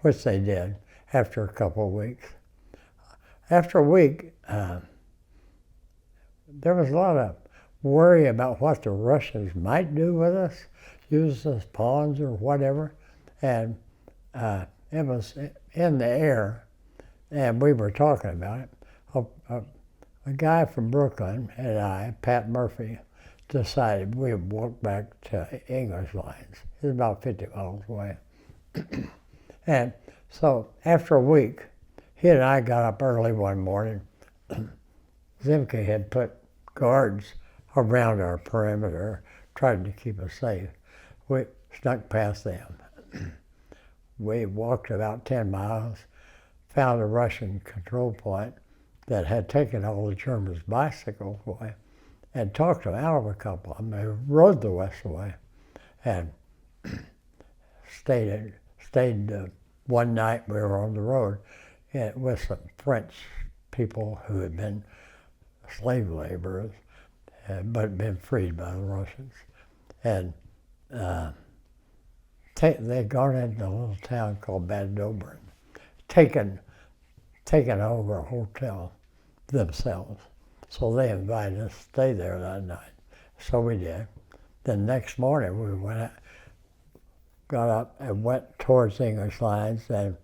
which they did after a couple of weeks. After a week, there was a lot of worry about what the Russians might do with us, use us as pawns or whatever, and it was in the air, and we were talking about it. A guy from Brooklyn and I, Pat Murphy, decided we would walk back to English lines. It was about 50 miles away. And so after a week, he and I got up early one morning. Zemke had put guards around our perimeter, trying to keep us safe. We snuck past them. We walked about 10 miles, found a Russian control point that had taken all the Germans' bicycles away, and talked them out of a couple of them. They rode the west way, and stayed one night we were on the road with some French people who had been slave laborers, but been freed by the Russians. And they'd gone into a little town called Bad Dobrin, taken over a hotel themselves. So they invited us to stay there that night. So we did. Then next morning we got up and went towards English lines and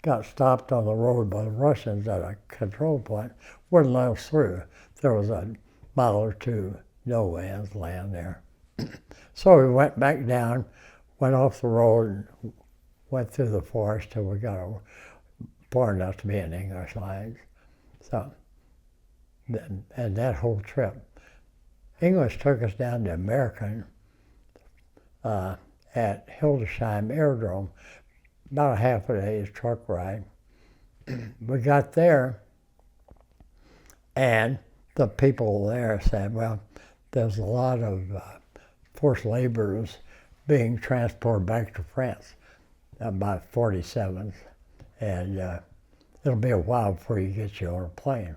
got stopped on the road by the Russians at a control point. Wouldn't let us through. There was a mile or two no man's land there. So we went back down, went off the road, and went through the forest till we got far enough to be in English lines. So, and that whole trip, English took us down to American at Hildesheim Aerodrome, about a half a day's truck ride. We got there, and the people there said, well, there's a lot of forced laborers being transported back to France. about 47th, and it'll be a while before you get you on a plane.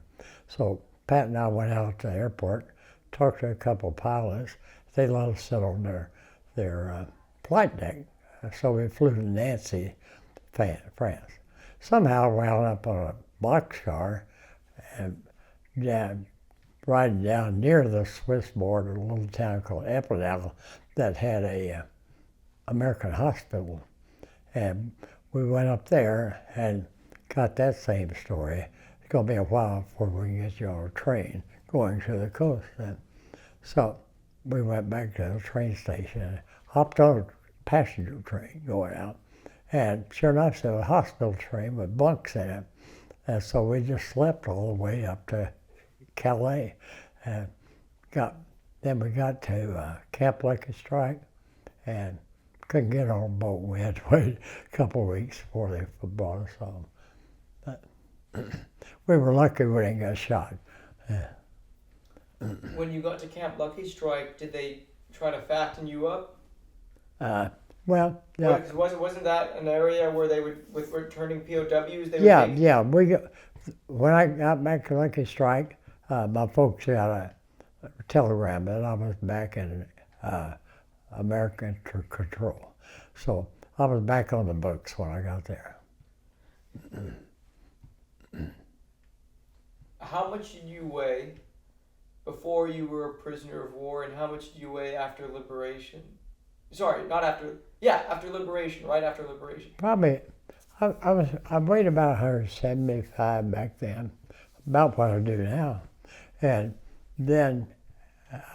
So Pat and I went out to the airport, talked to a couple of pilots. They let us sit on their flight deck. So we flew to Nancy, France. Somehow wound up on a boxcar and riding down near the Swiss border, a little town called Epinal that had a American hospital. And we went up there and got that same story. It's going to be a while before we can get you on a train going to the coast. And so we went back to the train station, hopped on a passenger train going out. And sure enough, there was a hospital train with bunks in it. And so we just slept all the way up to Calais. And then we got to Camp Lucky Strike and couldn't get on a boat. We had to wait a couple of weeks before they brought us home. But we were lucky we didn't get shot. When you got to Camp Lucky Strike, did they try to fatten you up? Well, yeah. Wasn't that an area where they would, with returning POWs, they would Yeah. When I got back to Lucky Strike, my folks got a telegram that I was back in American control. So I was back on the books when I got there. How much did you weigh before you were a prisoner of war, and how much did you weigh after liberation? Sorry, not after. Yeah, after liberation, right after liberation. Probably, I weighed about 175 back then, about what I do now, and then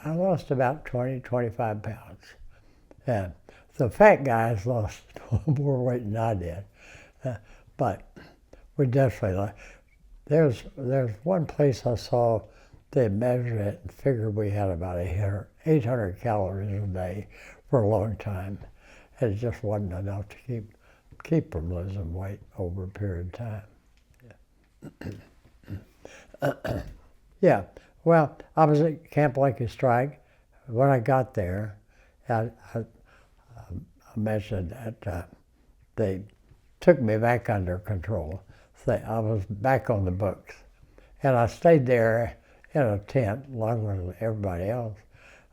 I lost about 25 pounds. And the fat guys lost more weight than I did, but we definitely. There's one place I saw they measured it and figured we had about 800 calories a day for a long time. It just wasn't enough to keep from losing weight over a period of time. Yeah, well, I was at Camp Lucky Strike. When I got there, I mentioned that they took me back under control. So I was back on the books. And I stayed there in a tent, longer than everybody else,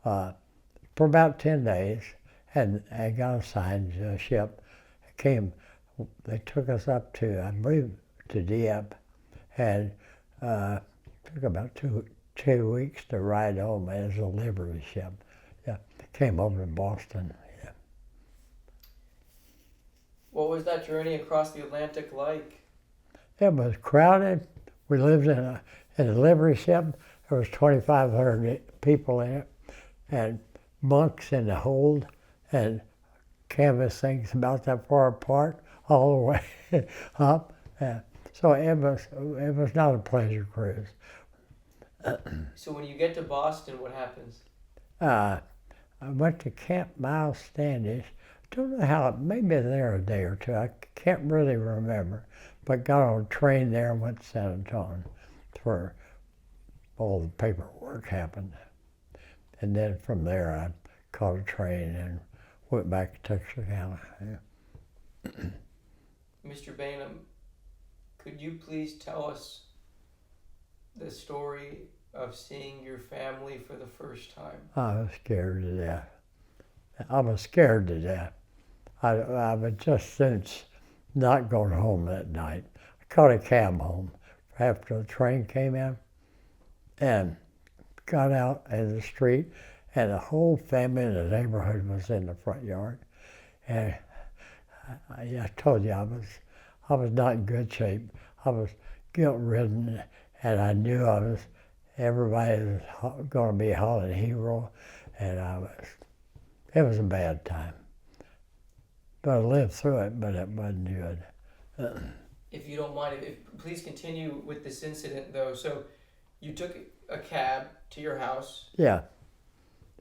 for about 10 days. And I got assigned to a ship. They took us up to, I believe, to Dieppe, and took about two weeks to ride home as a Liberty ship. Yeah, came over to Boston. Yeah. What was that journey across the Atlantic like? It was crowded. We lived in a Liberty ship. There was 2,500 people in it, and bunks in the hold, and canvas things about that far apart all the way up. So it was not a pleasure cruise. So when you get to Boston, what happens? I went to Camp Miles Standish. Don't know how, maybe there a day or two. I can't really remember. But got on a train there and went to San Antonio where all the paperwork happened. And then from there I caught a train and went back to Texarkana. Yeah. Mr. Bainham, could you please tell us the story of seeing your family for the first time? I was scared to death. I was scared to death. I was just since not going home that night. I caught a cab home after the train came in and got out in the street, and the whole family in the neighborhood was in the front yard. And I told you I was not in good shape. I was guilt-ridden, and I knew everybody was going to be hollering hero, and it was a bad time. But I lived through it, but it wasn't good. If you don't mind, please continue with this incident, though. So you took a cab to your house. Yeah.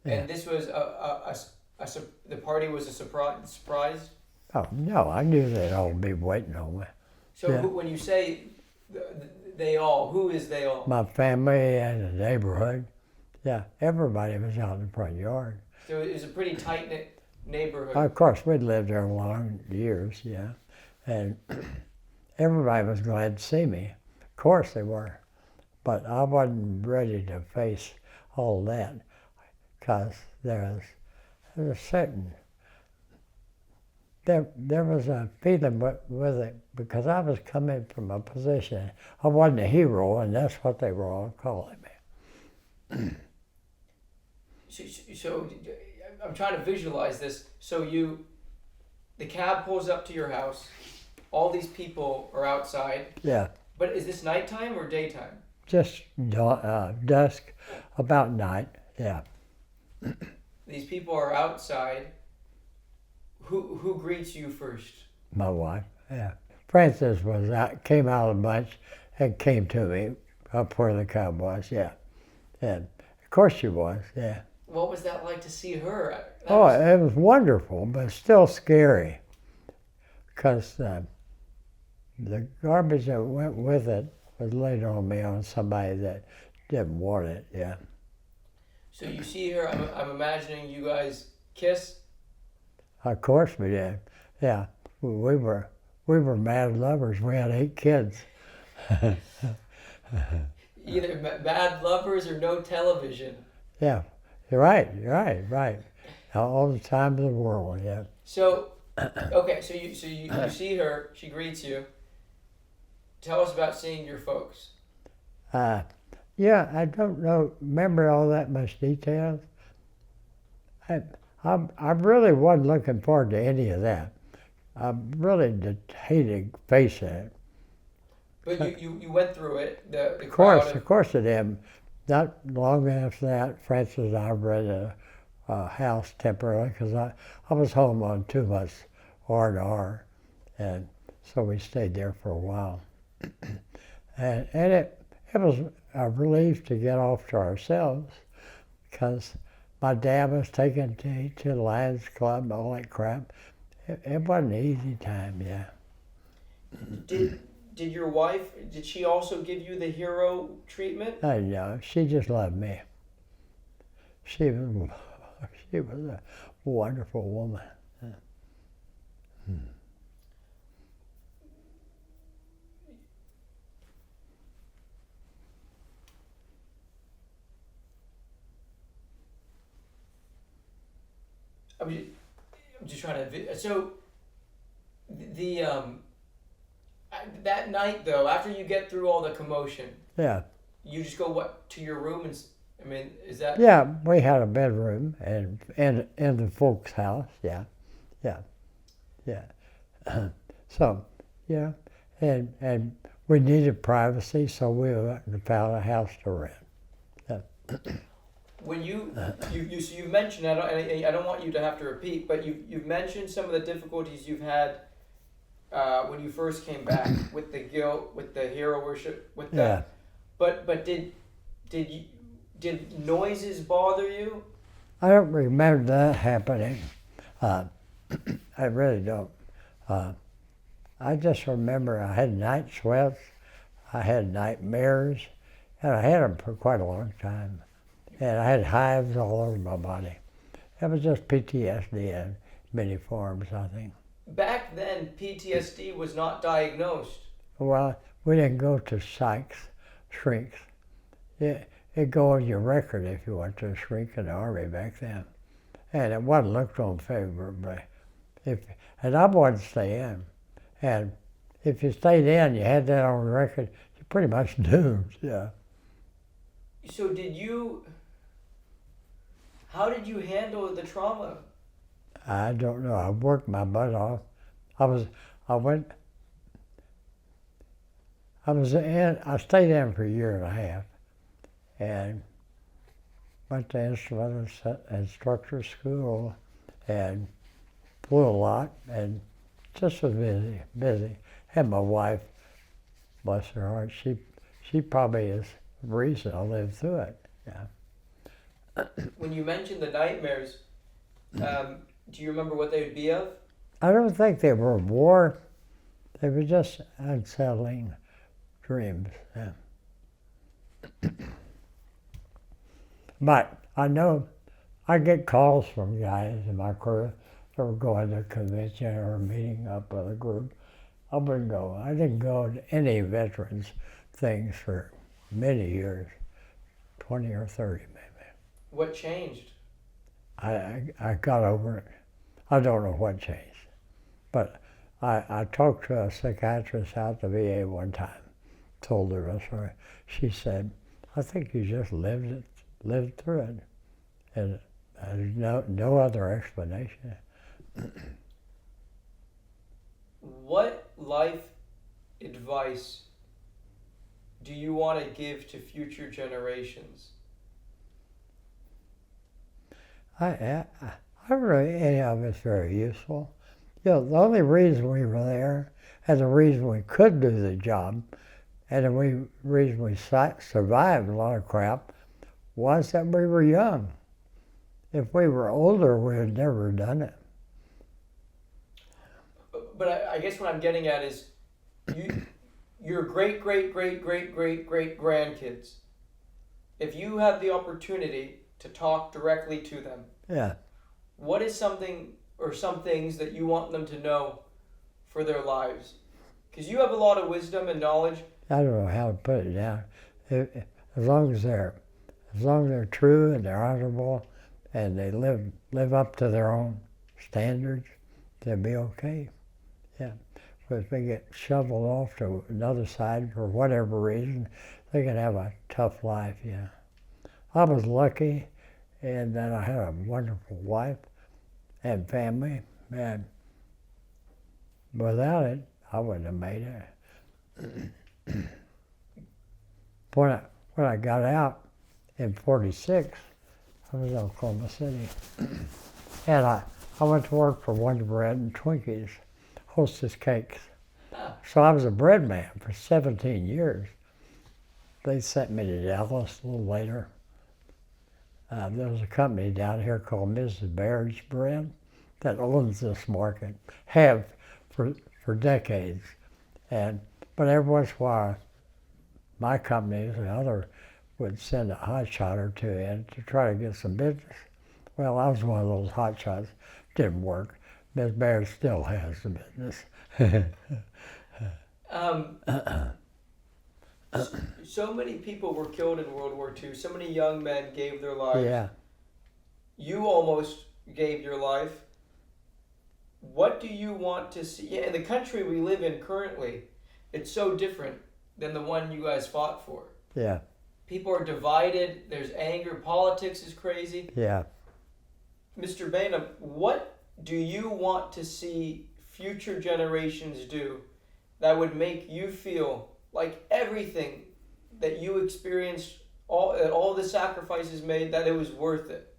And this was the party was a surprise? Oh, no, I knew they'd all be waiting on me. So when you say they all, who is they all? My family and the neighborhood. Yeah, everybody was out in the front yard. So it was a pretty tight-knit neighborhood. Of course, we'd lived there long years, yeah. And everybody was glad to see me. Of course they were. But I wasn't ready to face all that because there was a certain, there was a feeling with it because I was coming from a position, I wasn't a hero, and that's what they were all calling me. So I'm trying to visualize this. So the cab pulls up to your house. All these people are outside. Yeah. But is this nighttime or daytime? Just dusk, about night, yeah. These people are outside. Who greets you first? My wife, yeah. Frances came out of the bunch and came to me up where the cab was, yeah. And of course she was, yeah. What was that like to see her? It was wonderful, but still scary because the garbage that went with it was laid on me on somebody that didn't want it, yeah. So you see her, I'm imagining you guys kiss? Of course we did, yeah. We were mad lovers. We had 8 kids. Either mad lovers or no television. Yeah, you're right. All the time in the world, yeah. So, okay, so you see her, she greets you. Tell us about seeing your folks. Yeah, I don't remember all that much details. I really wasn't looking forward to any of that. I really hated facing it. But you went through it. The Of course I did. Not long after that, Frances and I rented a house temporarily because I was home on too much R&R, and so we stayed there for a while. and it was a relief to get off to ourselves because my dad was taken to the Lions Club and all that crap. It wasn't an easy time, yeah. Did your wife, did she also give you the hero treatment? No, she just loved me. She was a wonderful woman. I'm just trying to. So that night though, after you get through all the commotion, Yeah. you just go to your room and. I mean, is that? Yeah, we had a bedroom and in the folks' house. Yeah. So, yeah, and we needed privacy, so we found a house to rent. Yeah. When you mentioned, I don't want you to have to repeat, but you've mentioned some of the difficulties you've had when you first came back with the guilt, with the hero worship, with that. But did noises bother you? I don't remember that happening. I really don't. I just remember I had night sweats, I had nightmares, and I had them for quite a long time. And I had hives all over my body. It was just PTSD in many forms, I think. Back then, PTSD was not diagnosed. Well, we didn't go to shrinks. It'd go on your record if you went to a shrink in the Army back then. And it wasn't looked on favorably. And I wanted to stay in. And if you stayed in, you had that on the record, you're pretty much doomed, yeah. So how did you handle the trauma? I don't know. I worked my butt off. I stayed in for a year and a half and went to instrument instructor school and flew a lot and just was busy. And my wife, bless her heart, she probably is the reason I lived through it, yeah. When you mentioned the nightmares, do you remember what they would be of? I don't think they were war. They were just unsettling dreams. Yeah. But I know I get calls from guys in my crew or going to a convention or meeting up with a group, I wouldn't go. I didn't go to any veterans things for many years, 20 or 30 maybe. What changed? I got over it. I don't know what changed, but I talked to a psychiatrist out the VA one time, told her a story. She said, I think you just lived through it, and there's no other explanation. What life advice do you want to give to future generations? I really, any of it's very useful. You know, the only reason we were there, and the reason we could do the job, and the reason we survived a lot of crap, was that we were young. If we were older, we had never done it. But I guess what I'm getting at is, your great grandkids, if you had the opportunity to talk directly to them, Yeah. what is something or some things that you want them to know for their lives? Because you have a lot of wisdom and knowledge. I don't know how to put it down. As long as they're true and they're honorable, and they live up to their own standards, they'll be okay. Yeah. But if they get shoveled off to another side for whatever reason, they can have a tough life. Yeah. I was lucky in that I had a wonderful wife and family, and without it, I wouldn't have made it. When I got out in '46, I was in Oklahoma City, and I went to work for Wonder Bread and Twinkies, Hostess Cakes. So I was a bread man for 17 years. They sent me to Dallas a little later. There was a company down here called Mrs. Baird's Bread that owns this market, have for decades. But every once in a while, my companies and other would send a hot shot or two in to try to get some business. Well, I was one of those hot shots. Didn't work. Ms. Baird still has the business. So many people were killed in World War II. So many young men gave their lives. Yeah. You almost gave your life. What do you want to see? In the country we live in currently, it's so different than the one you guys fought for. Yeah. People are divided. There's anger. Politics is crazy. Yeah. Mr. Bainham, what do you want to see future generations do that would make you feel like everything that you experienced, all the sacrifices made, that it was worth it?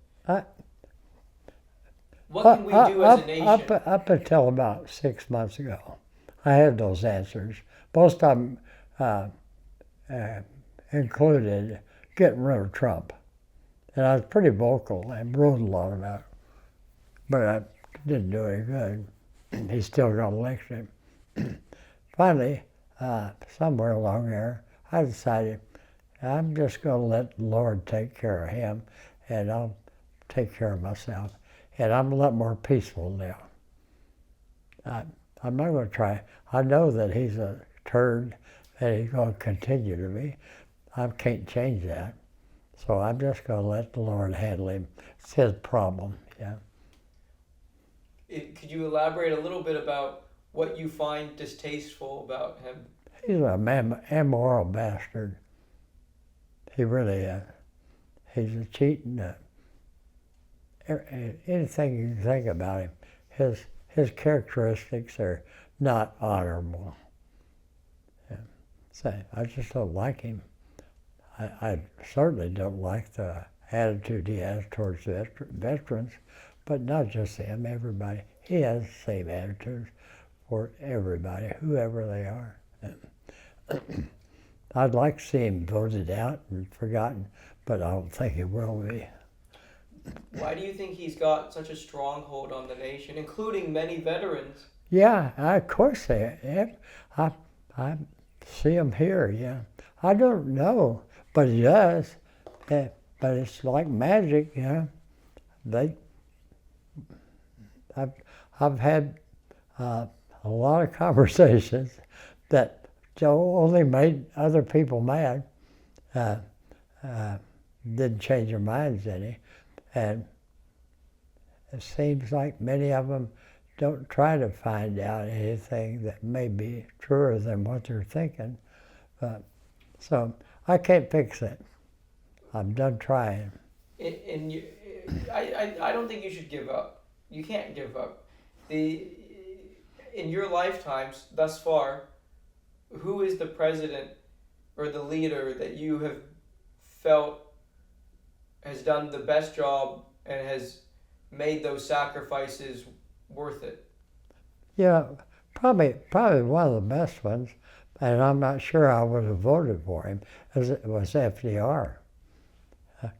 What can we do as a nation? Up until about 6 months ago, I had those answers. Most of them included getting rid of Trump. And I was pretty vocal and wrote a lot about it. But I didn't do any good. He still got elected. Finally, somewhere along there, I decided I'm just going to let the Lord take care of him, and I'll take care of myself. And I'm a lot more peaceful now. I'm not going to try. I know that he's a turd, and he's going to continue to be. I can't change that. So I'm just going to let the Lord handle him. It's his problem, yeah. Could you elaborate a little bit about what you find distasteful about him? He's an immoral bastard. He really is. He's a cheating. Anything you can think about him, his characteristics are not honorable. Yeah. So I just don't like him. I certainly don't like the attitude he has towards veterans, but not just him, everybody. He has the same attitudes for everybody, whoever they are. I'd like to see him voted out and forgotten, but I don't think he will be. Why do you think he's got such a stronghold on the nation, including many veterans? Yeah, of course they have. I see him here, yeah. I don't know, but he does. But it's like magic, you know. I've had a lot of conversations that only made other people mad. Didn't change their minds any. And it seems like many of them don't try to find out anything that may be truer than what they're thinking. So I can't fix it. I'm done trying. And you, I don't think you should give up. You can't give up. In your lifetimes thus far, who is the president or the leader that you have felt has done the best job and has made those sacrifices worth it? Yeah, probably one of the best ones, and I'm not sure I would have voted for him, was FDR.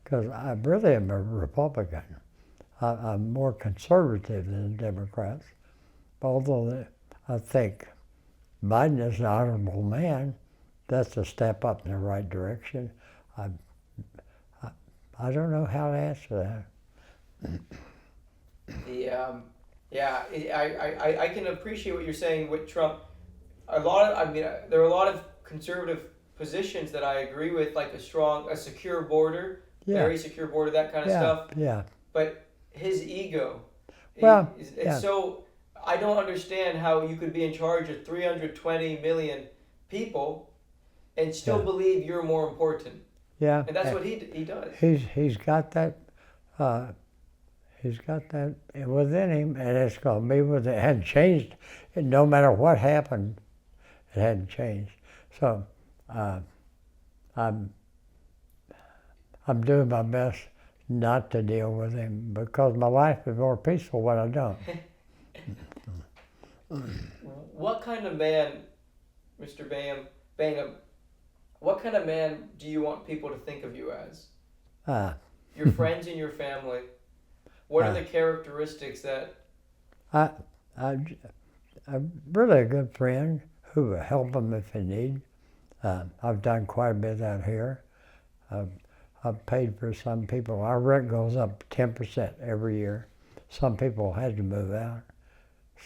Because I really am a Republican. I'm more conservative than the Democrats. Although I think Biden is an honorable man, that's a step up in the right direction. I don't know how to answer that. I can appreciate what you're saying with Trump. There are a lot of conservative positions that I agree with, like a secure border, very secure border, that kind of stuff. Yeah. But his ego, Well, so I don't understand how you could be in charge of 320 million people and still believe you're more important. Yeah. And that's what he does. He's got that. He's got that within him, and it's going to be with it. It hadn't changed. No matter what happened, it hadn't changed. So I'm doing my best not to deal with him because my life is more peaceful when I don't. What kind of man, Mr. Bingham, what kind of man do you want people to think of you as? Your friends and your family. What are the characteristics that... I'm really a good friend who will help them if they need. I've done quite a bit out here. I've paid for some people. Our rent goes up 10% every year. Some people had to move out.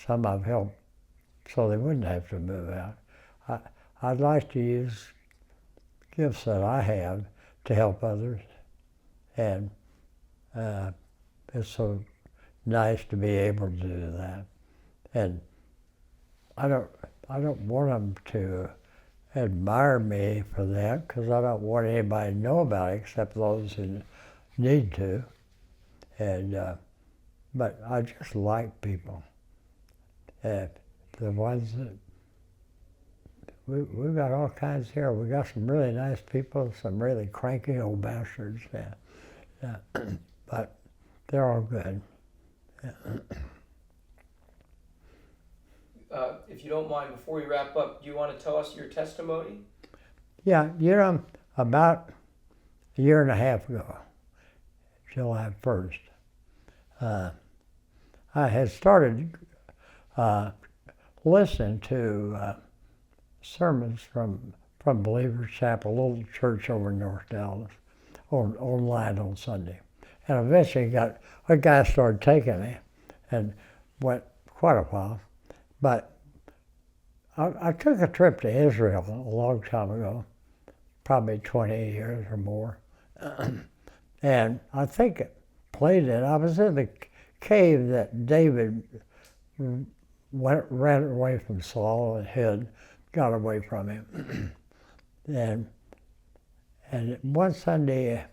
Some I've helped so they wouldn't have to move out. I'd like to use gifts that I have to help others. And it's so nice to be able to do that. And I don't want them to admire me for that because I don't want anybody to know about it except those who need to. And but I just like people. The ones that we've got all kinds here. We got some really nice people, some really cranky old bastards. But they're all good. If you don't mind, before we wrap up, do you want to tell us your testimony? Yeah, about a year and a half ago, July 1st, I had started listening to sermons from Believer's Chapel, a little church over in North Dallas, online on Sunday. And eventually a guy started taking me and went quite a while. But I took a trip to Israel a long time ago, probably 20 years or more. And I think it played it. I was in the cave that David ran away from Saul and hid, got away from him. and one Sunday,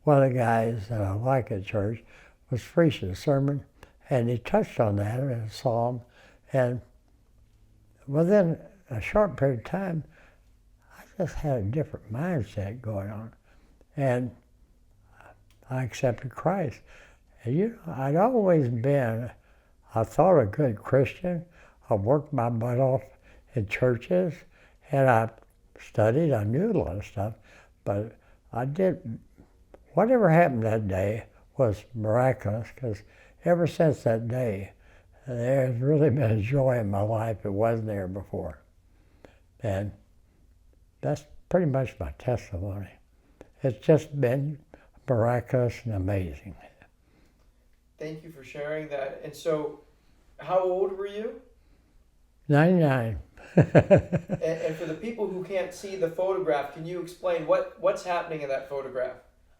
one of the guys that I like at church was preaching a sermon, and he touched on that in a psalm. And within a short period of time, I just had a different mindset going on. And I accepted Christ. And I'd always been, I thought, a good Christian. I worked my butt off in churches, and I studied. I knew a lot of stuff, but whatever happened that day was miraculous, because ever since that day, there's really been a joy in my life that wasn't there before. And that's pretty much my testimony. It's just been miraculous and amazing. Thank you for sharing that. And so How old were you? 99. And for the people who can't see the photograph, can you explain what's happening in that photograph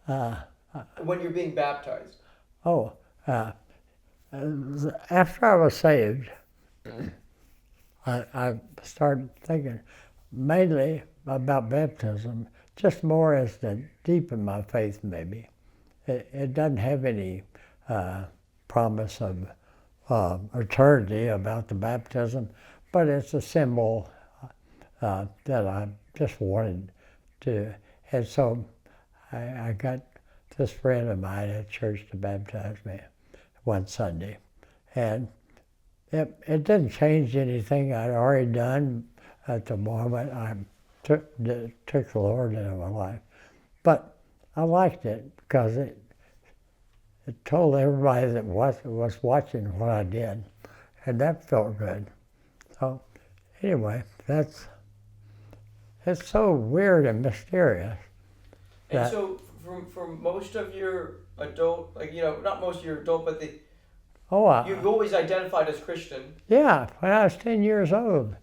uh, when you're being baptized? oh, after I was saved, I started thinking mainly about baptism, just more as to deepen my faith, maybe. It doesn't have any promise of eternity about the baptism, but it's a symbol that I just wanted to. And so I got this friend of mine at church to baptize me one Sunday. And it didn't change anything I'd already done at the moment. I took the Lord into my life. But I liked it because it told everybody that was watching what I did. And that felt good. So anyway, it's so weird and mysterious. And so from most of your adult, not most of your adult, but you've always identified as Christian. Yeah, when I was 10 years old,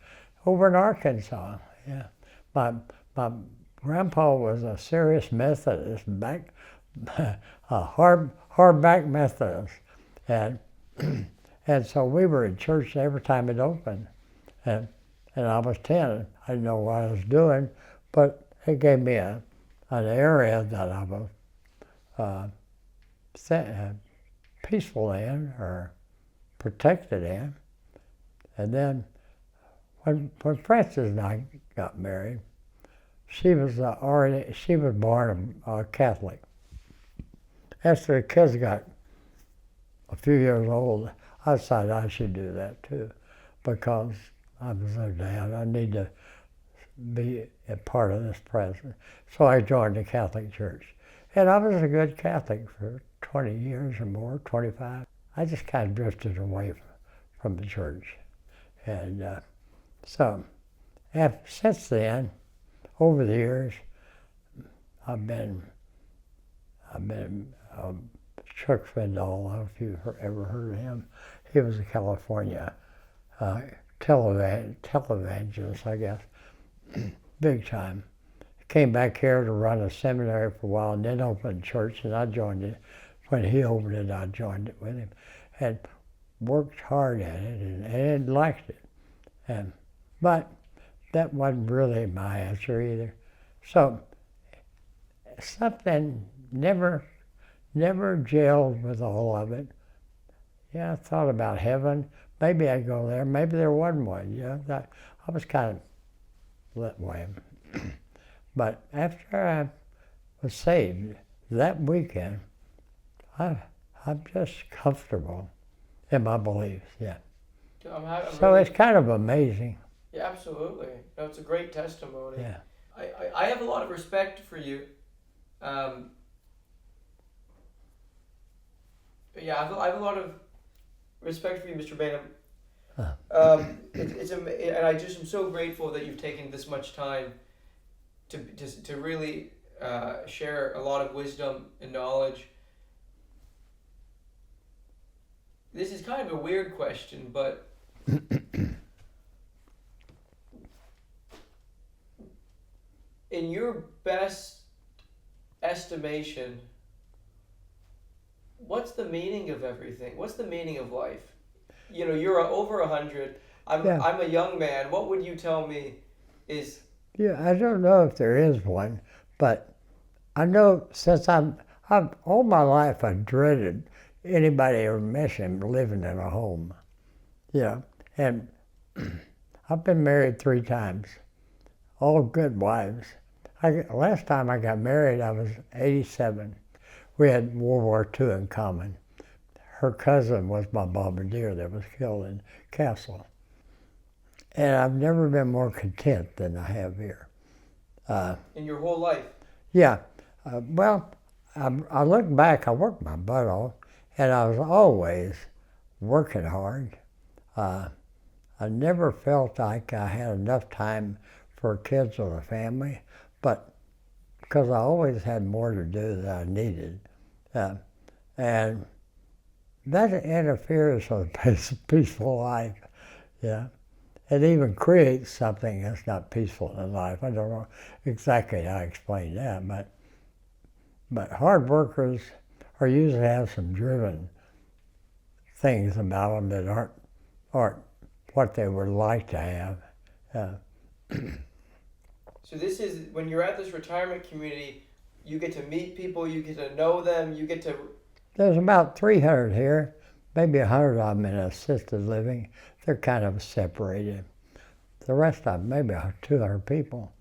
over in Arkansas. Yeah, my grandpa was a serious Methodist, a hardback Methodist, and and so we were in church every time it opened, and I was 10. I didn't know what I was doing, but it gave me an area that I was peaceful in or protected in. And then when Frances and I got married, she was born a Catholic. After the kids got a few years old, I decided I should do that too, because I was their dad. I need to be a part of this present. So I joined the Catholic Church. And I was a good Catholic for 20 years or more, 25. I just kind of drifted away from the church. And so since then, over the years, I've been Chuck Swindoll, I don't know if you've ever heard of him. He was a California televangelist, I guess, big time. Came back here to run a seminary for a while and then opened a church, and I joined it. When he opened it, I joined it with him and worked hard at it and liked it. But that wasn't really my answer either. So something never gelled with all of it. Yeah, I thought about heaven. Maybe I'd go there. Maybe there wasn't one. Yeah, I was kind of that way. But after I was saved that weekend, I'm just comfortable in my beliefs. Yeah. So it's kind of amazing. Yeah, absolutely. No, it's a great testimony. Yeah. I have a lot of respect for you. Yeah, I have a lot of respect for you, Mr. Bainham. And I just am so grateful that you've taken this much time to really share a lot of wisdom and knowledge. This is kind of a weird question, but in your best estimation, what's the meaning of everything? What's the meaning of life? You're over 100. I'm a young man. What would you tell me is... Yeah, I don't know if there is one, but I know since I've all my life I dreaded anybody ever mentioned living in a home. And I've been married 3 times, all good wives. Last time I got married, I was 87. We had World War II in common. Her cousin was my bombardier that was killed in Kassel. And I've never been more content than I have here. In your whole life? Yeah. Well, I look back, I worked my butt off, and I was always working hard. I never felt like I had enough time for kids or a family, but because I always had more to do than I needed. And that interferes with a peaceful life. Yeah. It even creates something that's not peaceful in life. I don't know exactly how to explain that, but hard workers are usually have some driven things about them that aren't what they would like to have. So this is, when you're at this retirement community, you get to meet people, you get to know them, you get to... There's about 300 here, maybe 100 of them in assisted living. They're kind of separated. The rest of them, maybe 200 people,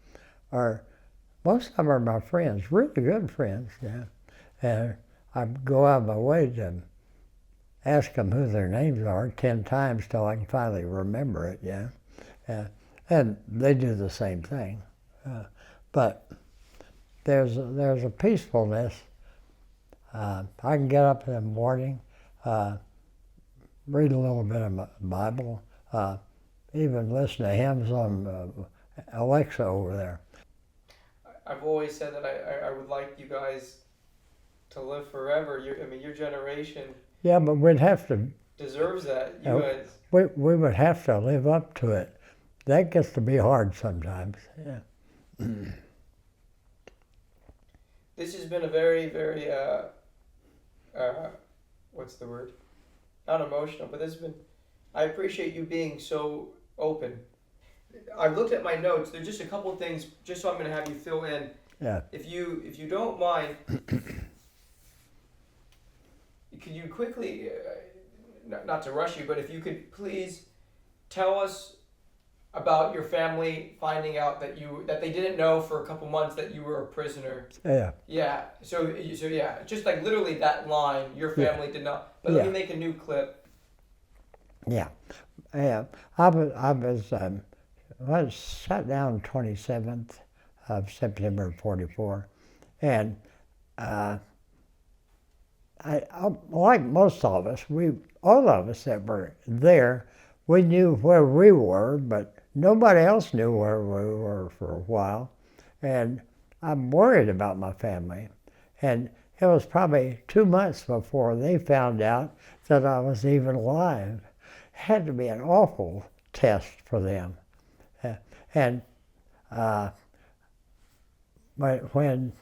most of them are my friends, really good friends. Yeah. And I go out of my way to ask them who their names are 10 times till I can finally remember it. Yeah. And they do the same thing. But there's a peacefulness. I can get up in the morning, read a little bit of my Bible, even listen to hymns on Alexa over there. I've always said that I would like you guys to live forever. Your generation. Yeah, but we'd have to. Deserves that. You guys. We would have to live up to it. That gets to be hard sometimes. Yeah. This has been a very, very, what's the word? Not emotional, but this has been, I appreciate you being so open. I've looked at my notes. There's just a couple things, just so I'm going to have you fill in. Yeah. If you don't mind, could you quickly, not to rush you, but if you could please tell us about your family finding out that they didn't know for a couple months that you were a prisoner. Yeah. Yeah. So yeah, just like literally that line, your family did not. But let me make a new clip. Yeah. Yeah. I was shut down 27th of September 44, and I like most of us, all of us that were there, we knew where we were, but nobody else knew where we were for a while. And I'm worried about my family. And it was probably 2 months before they found out that I was even alive. It had to be an awful test for them. And when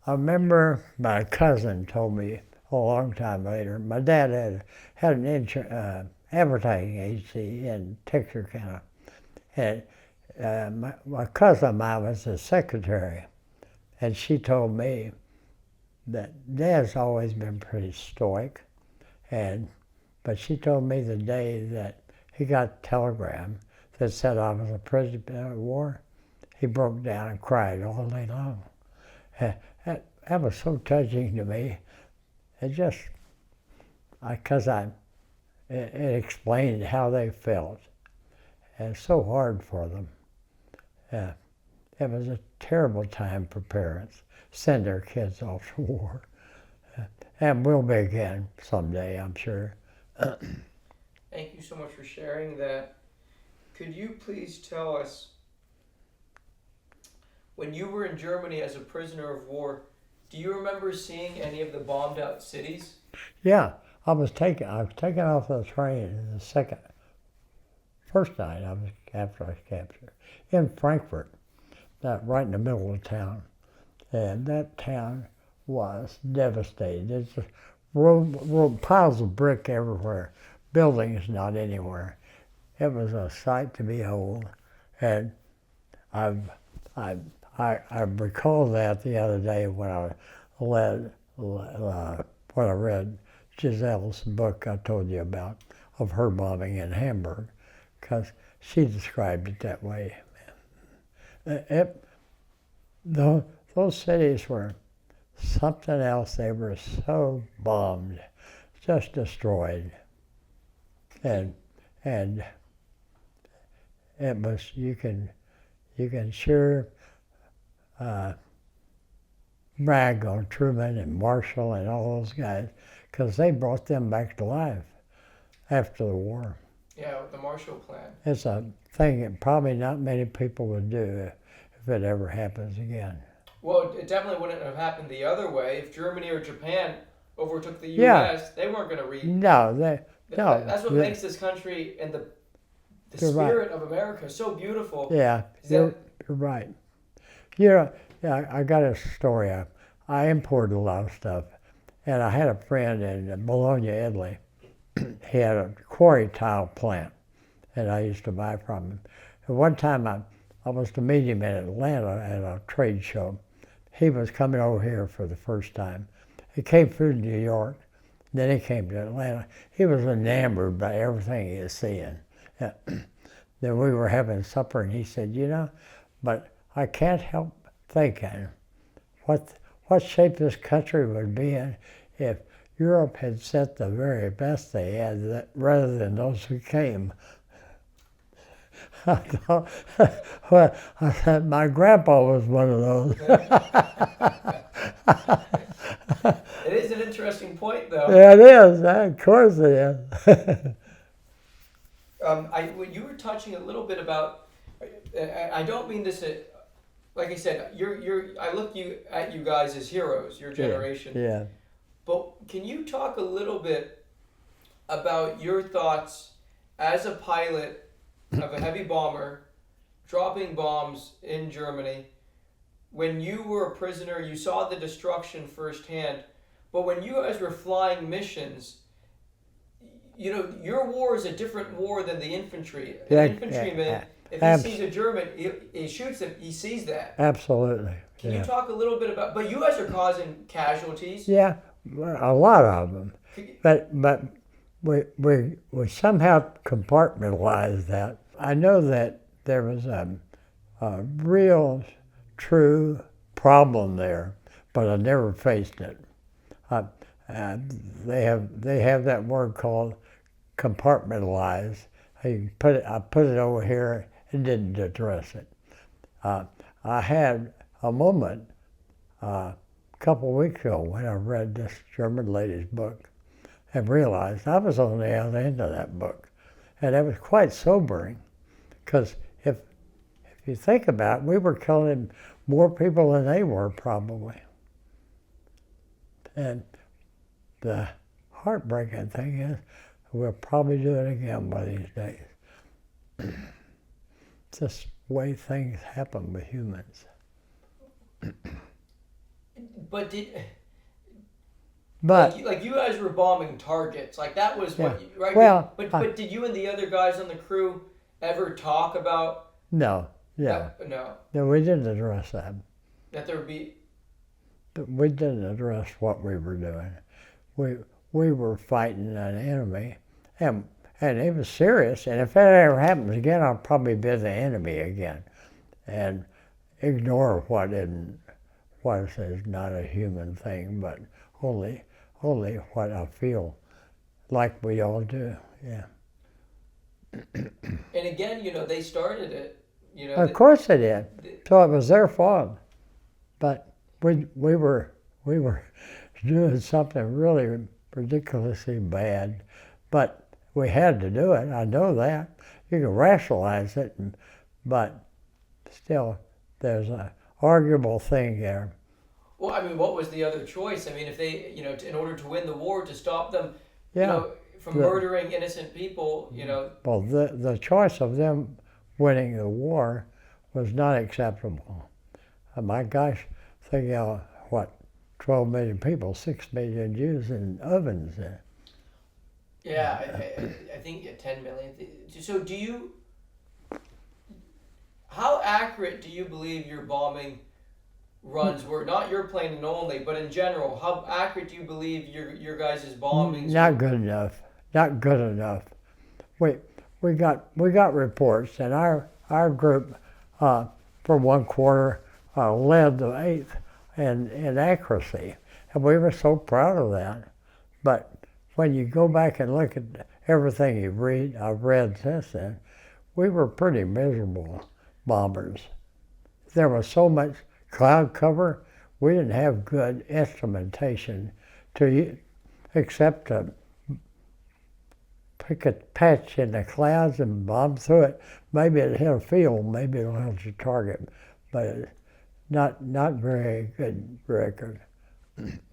I remember my cousin told me a long time later, my dad had an advertising agency in Texarkana. And my cousin of mine was the secretary, and she told me that Dad's always been pretty stoic, but she told me the day that he got a telegram that said I was a prisoner of war, he broke down and cried all day long. That was so touching to me. It explained how they felt. And it's so hard for them. It was a terrible time for parents, send their kids off to war. And will be again someday, I'm sure. Thank you so much for sharing that. Could you please tell us, when you were in Germany as a prisoner of war, do you remember seeing any of the bombed out cities? Yeah, I was taken off the train first night after I was captured, in Frankfurt, right in the middle of town. And that town was devastated. It's just piles of brick everywhere, buildings not anywhere. It was a sight to behold, and I recall that the other day when I read Giselle's book I told you about of her bombing in Hamburg, because she described it that way. Those cities were something else. They were so bombed, just destroyed, and it was, you can sure brag on Truman and Marshall and all those guys, because they brought them back to life after the war. Yeah, the Marshall Plan. It's a thing that probably not many people would do if it ever happens again. Well, it definitely wouldn't have happened the other way. If Germany or Japan overtook the Yeah. U.S., they weren't going to read. No, no. That's what makes this country and the You're right. spirit of America so beautiful. Yeah, you're right. Yeah, I got a story. I imported a lot of stuff, and I had a friend in Bologna, Italy. He had a quarry tile plant, and I used to buy from him. And one time I was to meet him in Atlanta at a trade show. He was coming over here for the first time. He came through New York, then he came to Atlanta. He was enamored by everything he was seeing. Then we were having supper, and he said, you know, but I can't help thinking what shape this country would be in if Europe had sent the very best they had rather than those who came. I thought, well, I said, my grandpa was one of those. It is an interesting point, though. Yeah, it is. Of course it is. You were touching a little bit about. I don't mean this. Like I said, I look at you guys as heroes, your generation. Yeah. But can you talk a little bit about your thoughts as a pilot of a heavy bomber, dropping bombs in Germany? When you were a prisoner, you saw the destruction firsthand. But when you guys were flying missions, you know, your war is a different war than the infantry. An infantryman, if he sees a German, he shoots him, he sees that. Absolutely. Can you talk a little bit about, but you guys are causing casualties. Yeah, a lot of them. But we somehow compartmentalized that. I know that there was a real, true problem there, but I never faced it. They have that word called compartmentalize. I put it over here and didn't address it. I had a moment a couple weeks ago when I read this German lady's book and realized I was on the other end of that book, and it was quite sobering, because if you think about it, we were killing more people than they were probably. And the heartbreaking thing is we'll probably do it again one of these days. It's just the way things happen with humans. But But like you guys were bombing targets, like that was what you, right? Well, but did you and the other guys on the crew ever talk about? No, yeah, no, we didn't address that. That there would be. We didn't address what we were doing. We were fighting an enemy, and it was serious. And if that ever happens again, I'll probably be the enemy again, and ignore what is not a human thing, but only what I feel like we all do. Yeah. And again, you know, they started it. You know. Of course they did. So it was their fault, but we were doing something really ridiculously bad, but we had to do it. I know that. You can rationalize it, but still, there's an arguable thing there. Well, I mean, what was the other choice? I mean, if they, you know, in order to win the war, to stop them, you know, from murdering innocent people, you know. Well, the choice of them winning the war was not acceptable. My gosh, think of what, 12 million people, 6 million Jews in ovens. Yeah, I think 10 million. So how accurate do you believe your bombing runs were? Not your plane only, but in general, how accurate do you believe your guys' bombings? Not good enough. Not good enough. We got reports, and our group for one quarter led the 8th in accuracy, and we were so proud of that. But when you go back and look at everything I've read since then, we were pretty miserable bombers. There was so much cloud cover, we didn't have good instrumentation except to pick a patch in the clouds and bomb through it. Maybe it hit a field, maybe it'll hit your target, but not very good record.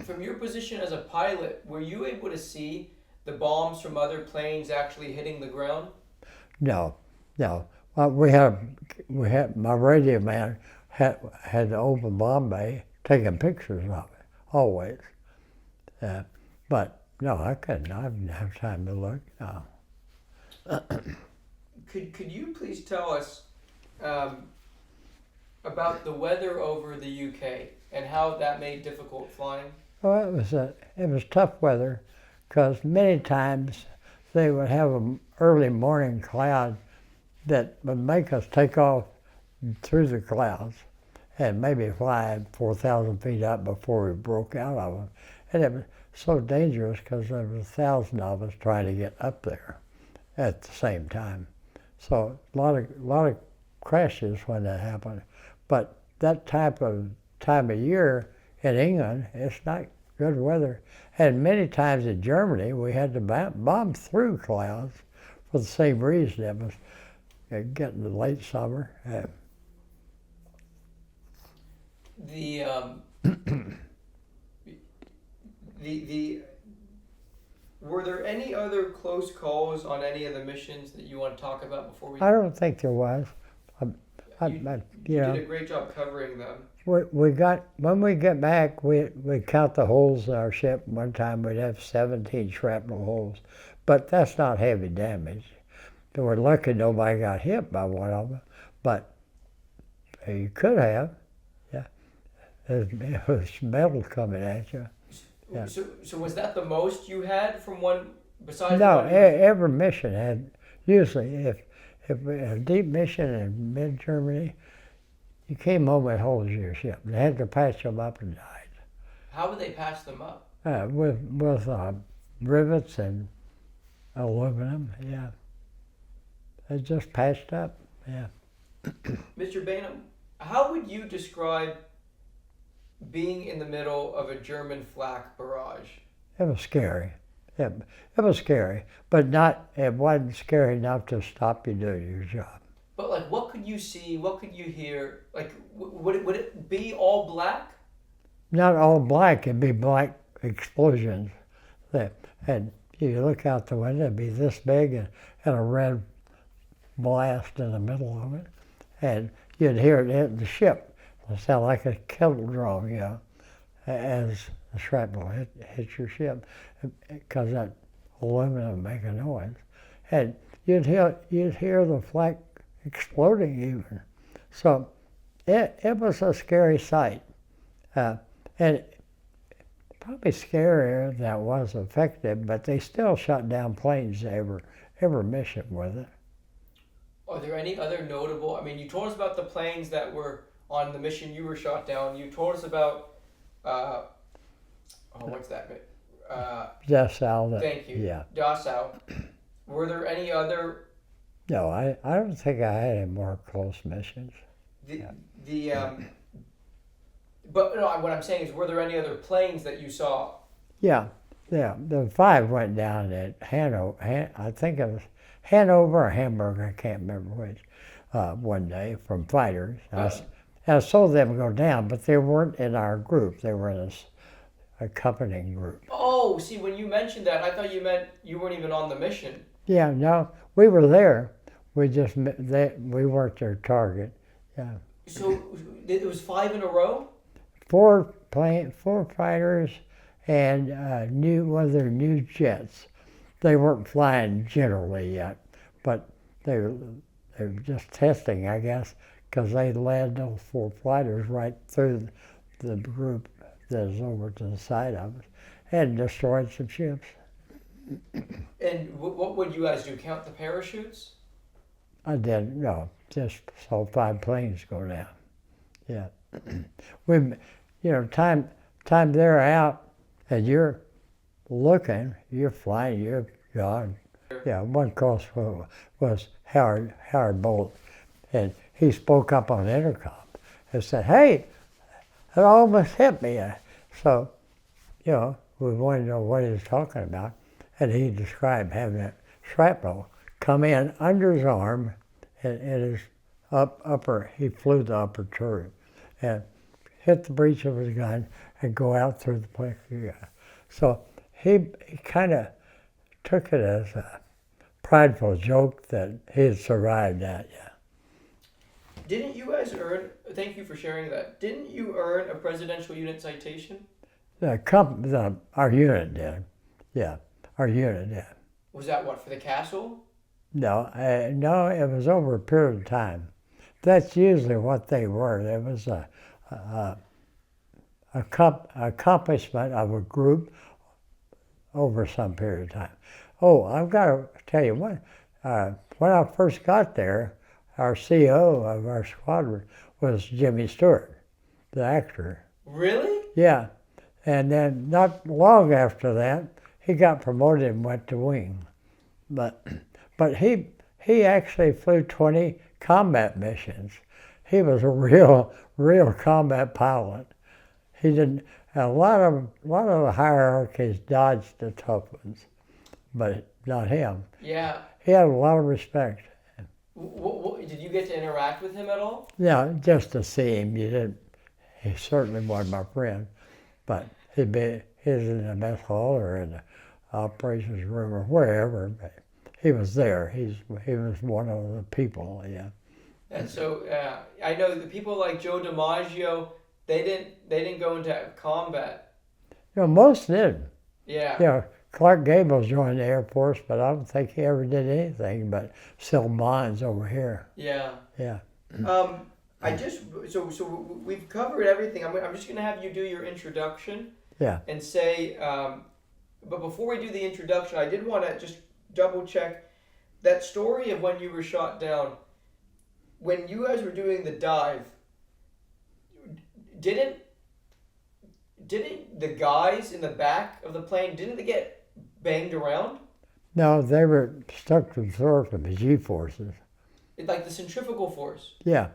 From your position as a pilot, were you able to see the bombs from other planes actually hitting the ground? No, no. Well, we had my radio man had the open bomb bay taking pictures of it always. But no, I couldn't. I didn't have time to look. No. Could you please tell us about the weather over the UK and how that made difficult flying? Well, it was tough weather because many times they would have an early morning cloud that would make us take off through the clouds and maybe fly 4,000 feet up before we broke out of them. And it was so dangerous because there was 1,000 of us trying to get up there at the same time. So a lot of crashes when that happened. But that time of year in England, it's not good weather. And many times in Germany, we had to bomb through clouds for the same reason. It was getting the late summer. Were there any other close calls on any of the missions that you want to talk about before we? I don't think there was. You did a great job covering them. When we get back, we count the holes in our ship. One time we'd have 17 shrapnel holes, but that's not heavy damage. We're lucky nobody got hit by one of them, but you could have. Yeah, it was metal coming at you. Yeah. So was that the most you had from one besides? No, every mission had, usually if a deep mission in mid-Germany, you came home with holes in your ship. They had to patch them up and died. How would they patch them up? With rivets and aluminum, yeah. They just patched up, yeah. Mr. Bainham, how would you describe being in the middle of a German flak barrage? It was scary. It was scary, but it wasn't scary enough to stop you doing your job. But like, what could you see? What could you hear? Like, would it be all black? Not all black. It'd be black explosions. And you look out the window, it'd be this big and a red blast in the middle of it. And you'd hear it hit the ship. It sounded like a kettle drum, you know, as the shrapnel hit your ship, because that aluminum make a noise. And you'd hear the flak exploding even. So it was a scary sight. And probably scarier than it was effective, but they still shot down planes every mission with it. Are there any other notable, I mean, you told us about the planes that were on the mission you were shot down. You told us about, what's that? Dachau. Thank you. Yeah. Dachau. Were there any other? No, I don't think I had any more close missions. But no, what I'm saying is, were there any other planes that you saw? Yeah. The 5 went down at Hanover. I think it was Hanover or Hamburg. I can't remember which. One day from fighters. I saw them go down, but they weren't in our group. They were in a accompanying group. Oh, see, when you mentioned that, I thought you meant you weren't even on the mission. Yeah, no, we were there. We weren't their target. Yeah. So it was 5 in a row? 4 fighters and one of their new jets. They weren't flying generally yet, but they were just testing, I guess, because they led those 4 fighters right through the group that was over to the side of us and destroyed some ships. And what would you guys do? Count the parachutes? I didn't, no, just saw 5 planes go down. Yeah. Time they're out and you're looking, you're flying, you're gone. Yeah, one course was Howard Bolt, and he spoke up on the intercom and said, "Hey, it almost hit me." So, we wanted to know what he was talking about, and he described having that shrapnel come in under his arm and his upper, he flew the upper turret, and hit the breech of his gun, and go out through the plexiglass. So he kind of took it as a prideful joke that he had survived that, yeah. Didn't you guys earn, thank you for sharing that, didn't you earn a presidential unit citation? Our unit did, yeah, our unit did. Was that what, for the Kassel? No, no, it was over a period of time. That's usually what they were. There was a accomplishment of a group over some period of time. Oh, I've got to tell you what. When I first got there, our CO of our squadron was Jimmy Stewart, the actor. Really? Yeah, and then not long after that, he got promoted and went to wing. But he actually flew 20 combat missions. He was a real combat pilot. He didn't. A lot of the hierarchies dodged the tough ones, but not him. Yeah. He had a lot of respect. Did you get to interact with him at all? No, just to see him. You didn't. He certainly wasn't my friend, but he's in the mess hall or in the operations room or wherever. But he was there. He was one of the people. Yeah. And so I know the people like Joe DiMaggio, they didn't go into combat. You know, most did. Yeah. You know, Clark Gable joined the Air Force, but I don't think he ever did anything but sell mines over here. Yeah. Yeah. So we've covered everything. I'm just gonna have you do your introduction. Yeah. And say, but before we do the introduction, I did want to just double check that story of when you were shot down. When you guys were doing the dive, didn't the guys in the back of the plane, didn't they get banged around? No, they were stuck to the floor from the G-forces. Like the centrifugal force? Yeah.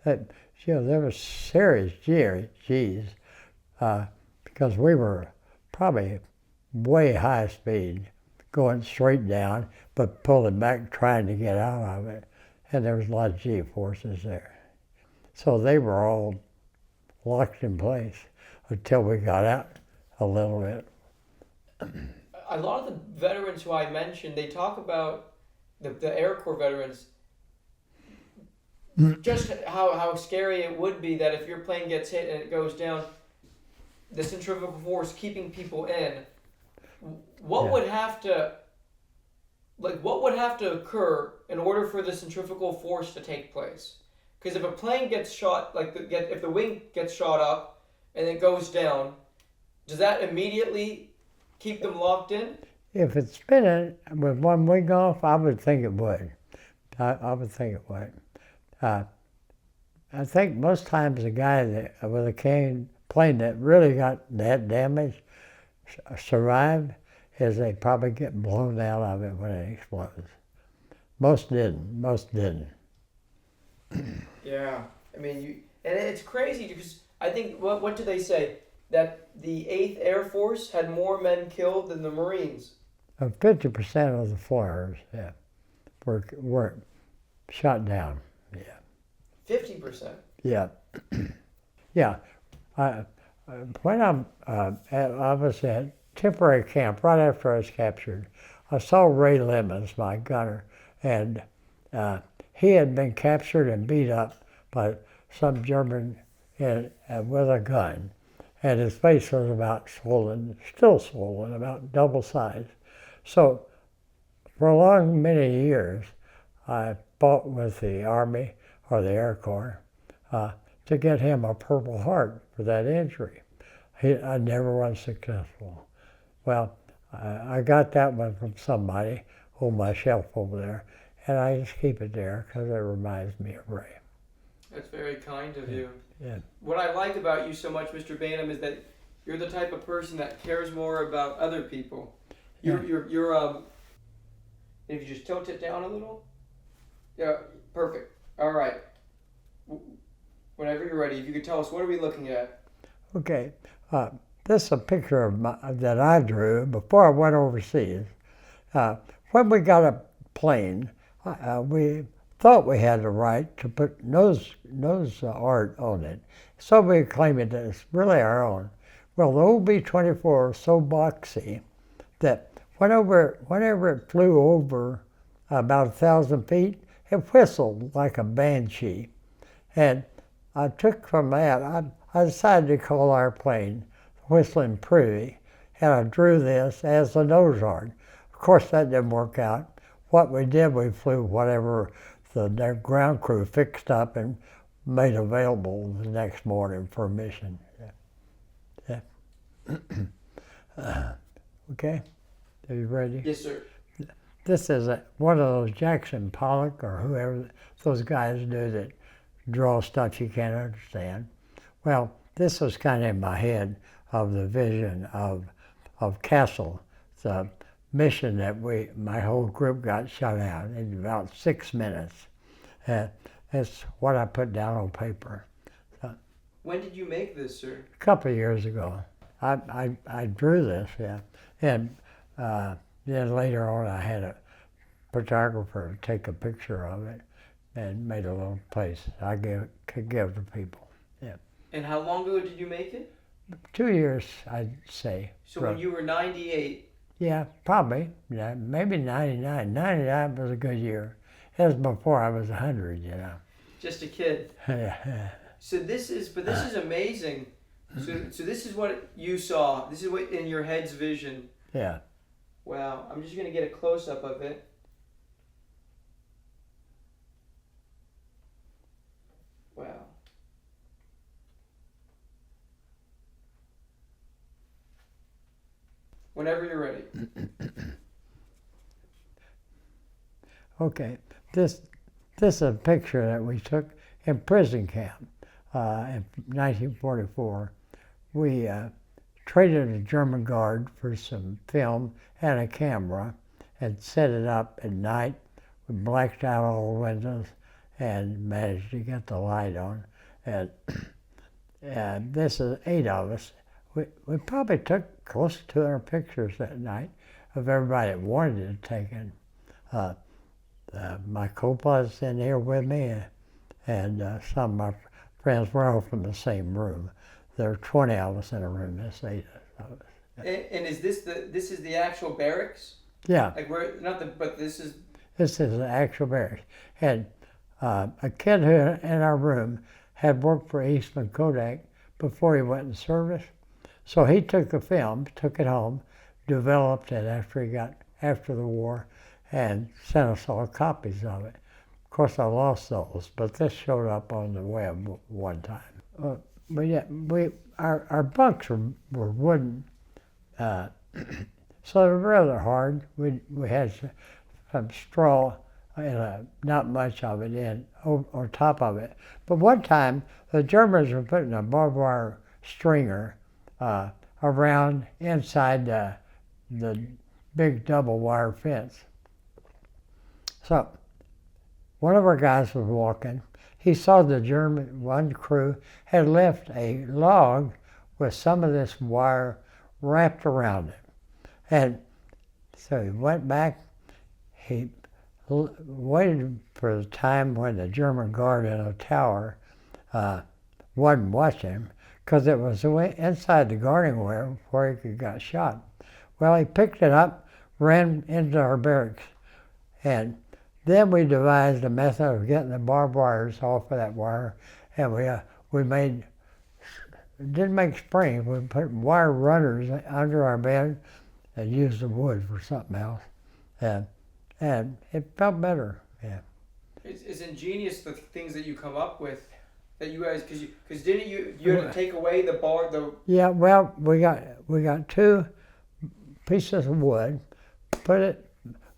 You know, there was serious G's because we were probably way high speed, going straight down, but pulling back, trying to get out of it. And there was a lot of G-forces there. So they were all locked in place until we got out a little bit. A lot of the veterans who I mentioned, they talk about the Air Corps veterans, just how scary it would be that if your plane gets hit and it goes down, the centrifugal force keeping people in. What would have to occur in order for the centrifugal force to take place? Because if a plane gets shot, if the wing gets shot up and it goes down, does that immediately keep them locked in? If it's spinning with one wing off, I would think it would. I would think it would. I think most times the guy with a plane that really got that damage survived is they probably get blown out of it when it explodes. Most didn't. Yeah, I mean, and it's crazy because I think, what do they say? That the 8th Air Force had more men killed than the Marines. 50% of the flyers, yeah, were shot down, yeah. 50%? Yeah. Yeah. When I was at temporary camp, right after I was captured, I saw Ray Lemons, my gunner, and he had been captured and beat up by some German with a gun. And his face was about swollen, still swollen, about double size. So for a long many years, I fought with the Army or the Air Corps to get him a Purple Heart for that injury. I never was successful. Well, I got that one from somebody on my shelf over there, and I just keep it there because it reminds me of Ray. That's very kind of you. Yeah. What I like about you so much, Mr. Bainham, is that you're the type of person that cares more about other people. You're if you just tilt it down a little. Yeah, perfect. All right. Whenever you're ready, if you could tell us, what are we looking at? Okay. This is a picture that I drew before I went overseas. When we got a plane, we thought we had the right to put nose art on it. So we claim it as really our own. Well, the old B-24 was so boxy that whenever it flew over about 1,000 feet, it whistled like a banshee. And I took from that, I decided to call our plane Whistling Privy, and I drew this as the nose art. Of course, that didn't work out. What we did, we flew whatever the ground crew fixed up and made available the next morning for a mission. Yeah. Okay, are you ready? Yes, sir. This is one of those Jackson Pollock or whoever those guys do that draw stuff you can't understand. Well, this was kind of in my head of the vision of Kassel, the mission that my whole group got shut out in about 6 minutes. That's what I put down on paper. So, when did you make this, sir? a couple of years ago. I drew this, yeah. And then later on I had a photographer take a picture of it and made a little place I could give to people. Yeah. And how long ago did you make it? 2 years, I'd say. So when you were 98? Yeah, probably. Yeah, maybe 99. 99 was a good year. It was before I was 100, you know. Just a kid. Yeah. So this is amazing. So this is what you saw. This is what in your head's vision. Yeah. Wow. I'm just gonna get a close up of it. Wow. Whenever you're ready. Okay. This is a picture that we took in prison camp in 1944. We traded a German guard for some film and a camera and set it up at night. We blacked out all the windows and managed to get the light on. And this is 8 of us. We probably took close to 200 pictures that night of everybody that wanted it taken. My co-pilot's in here with me, and some of my friends were all from the same room. There are 20 of us in a room. There's 8 of us. And is this the actual barracks? Yeah. Like we're not the but this is. This is the actual barracks. And a kid who in our room had worked for Eastman Kodak before he went in service. So he took the film, took it home, developed it after the war, and sent us all copies of it. Of course, I lost those, but this showed up on the web one time. But yeah, our bunks were wooden, so they were rather hard. We had some straw, not much of it on top of it. But one time, the Germans were putting a barbed wire stringer around inside the big double wire fence. So one of our guys was walking. He saw the one crew had left a log with some of this wire wrapped around it. And so he went back. He waited for the time when the German guard in a tower wasn't watching him, because it was inside the guarding wire where he could get shot. Well, he picked it up, ran into our barracks, and then we devised a method of getting the barbed wires off of that wire, and we didn't make springs. We put wire runners under our bed and used the wood for something else, and it felt better. Yeah. It's ingenious the things that you come up with. That you guys, because didn't you had to take away the bar, the... Yeah, well, we got 2 pieces of wood,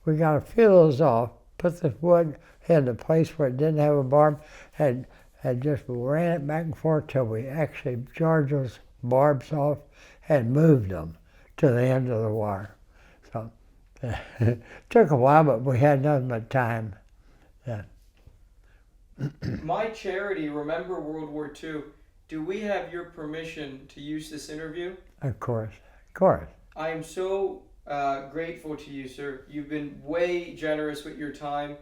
we got a few of those off, put the wood in the place where it didn't have a barb, and just ran it back and forth till we actually jarred those barbs off and moved them to the end of the wire. So it took a while, but we had nothing but time. Yeah. My charity, Remember WWII, do we have your permission to use this interview? Of course, of course. I am so grateful to you, sir. You've been way generous with your time.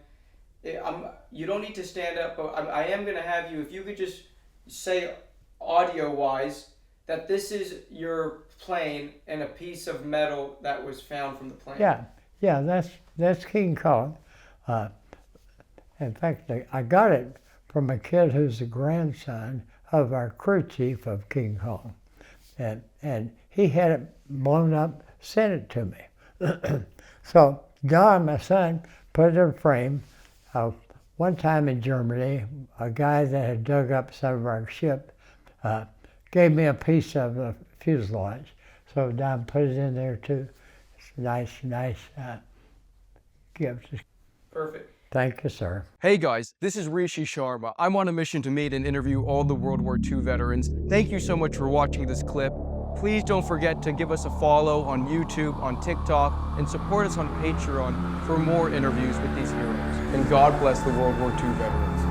You don't need to stand up, but I am going to have you, if you could just say audio-wise that this is your plane and a piece of metal that was found from the plane. Yeah, that's King Kong. In fact, I got it from a kid who's the grandson of our crew chief of King Kong. And he had it blown up, sent it to me. So John, my son, put it in a frame. One time in Germany, a guy that had dug up some of our ship gave me a piece of the fuselage. So Don put it in there too. It's a nice gift. Perfect. Thank you, sir. Hey guys, this is Rishi Sharma. I'm on a mission to meet and interview all the World War II veterans. Thank you so much for watching this clip. Please don't forget to give us a follow on YouTube, on TikTok, and support us on Patreon for more interviews with these heroes. And God bless the World War II veterans.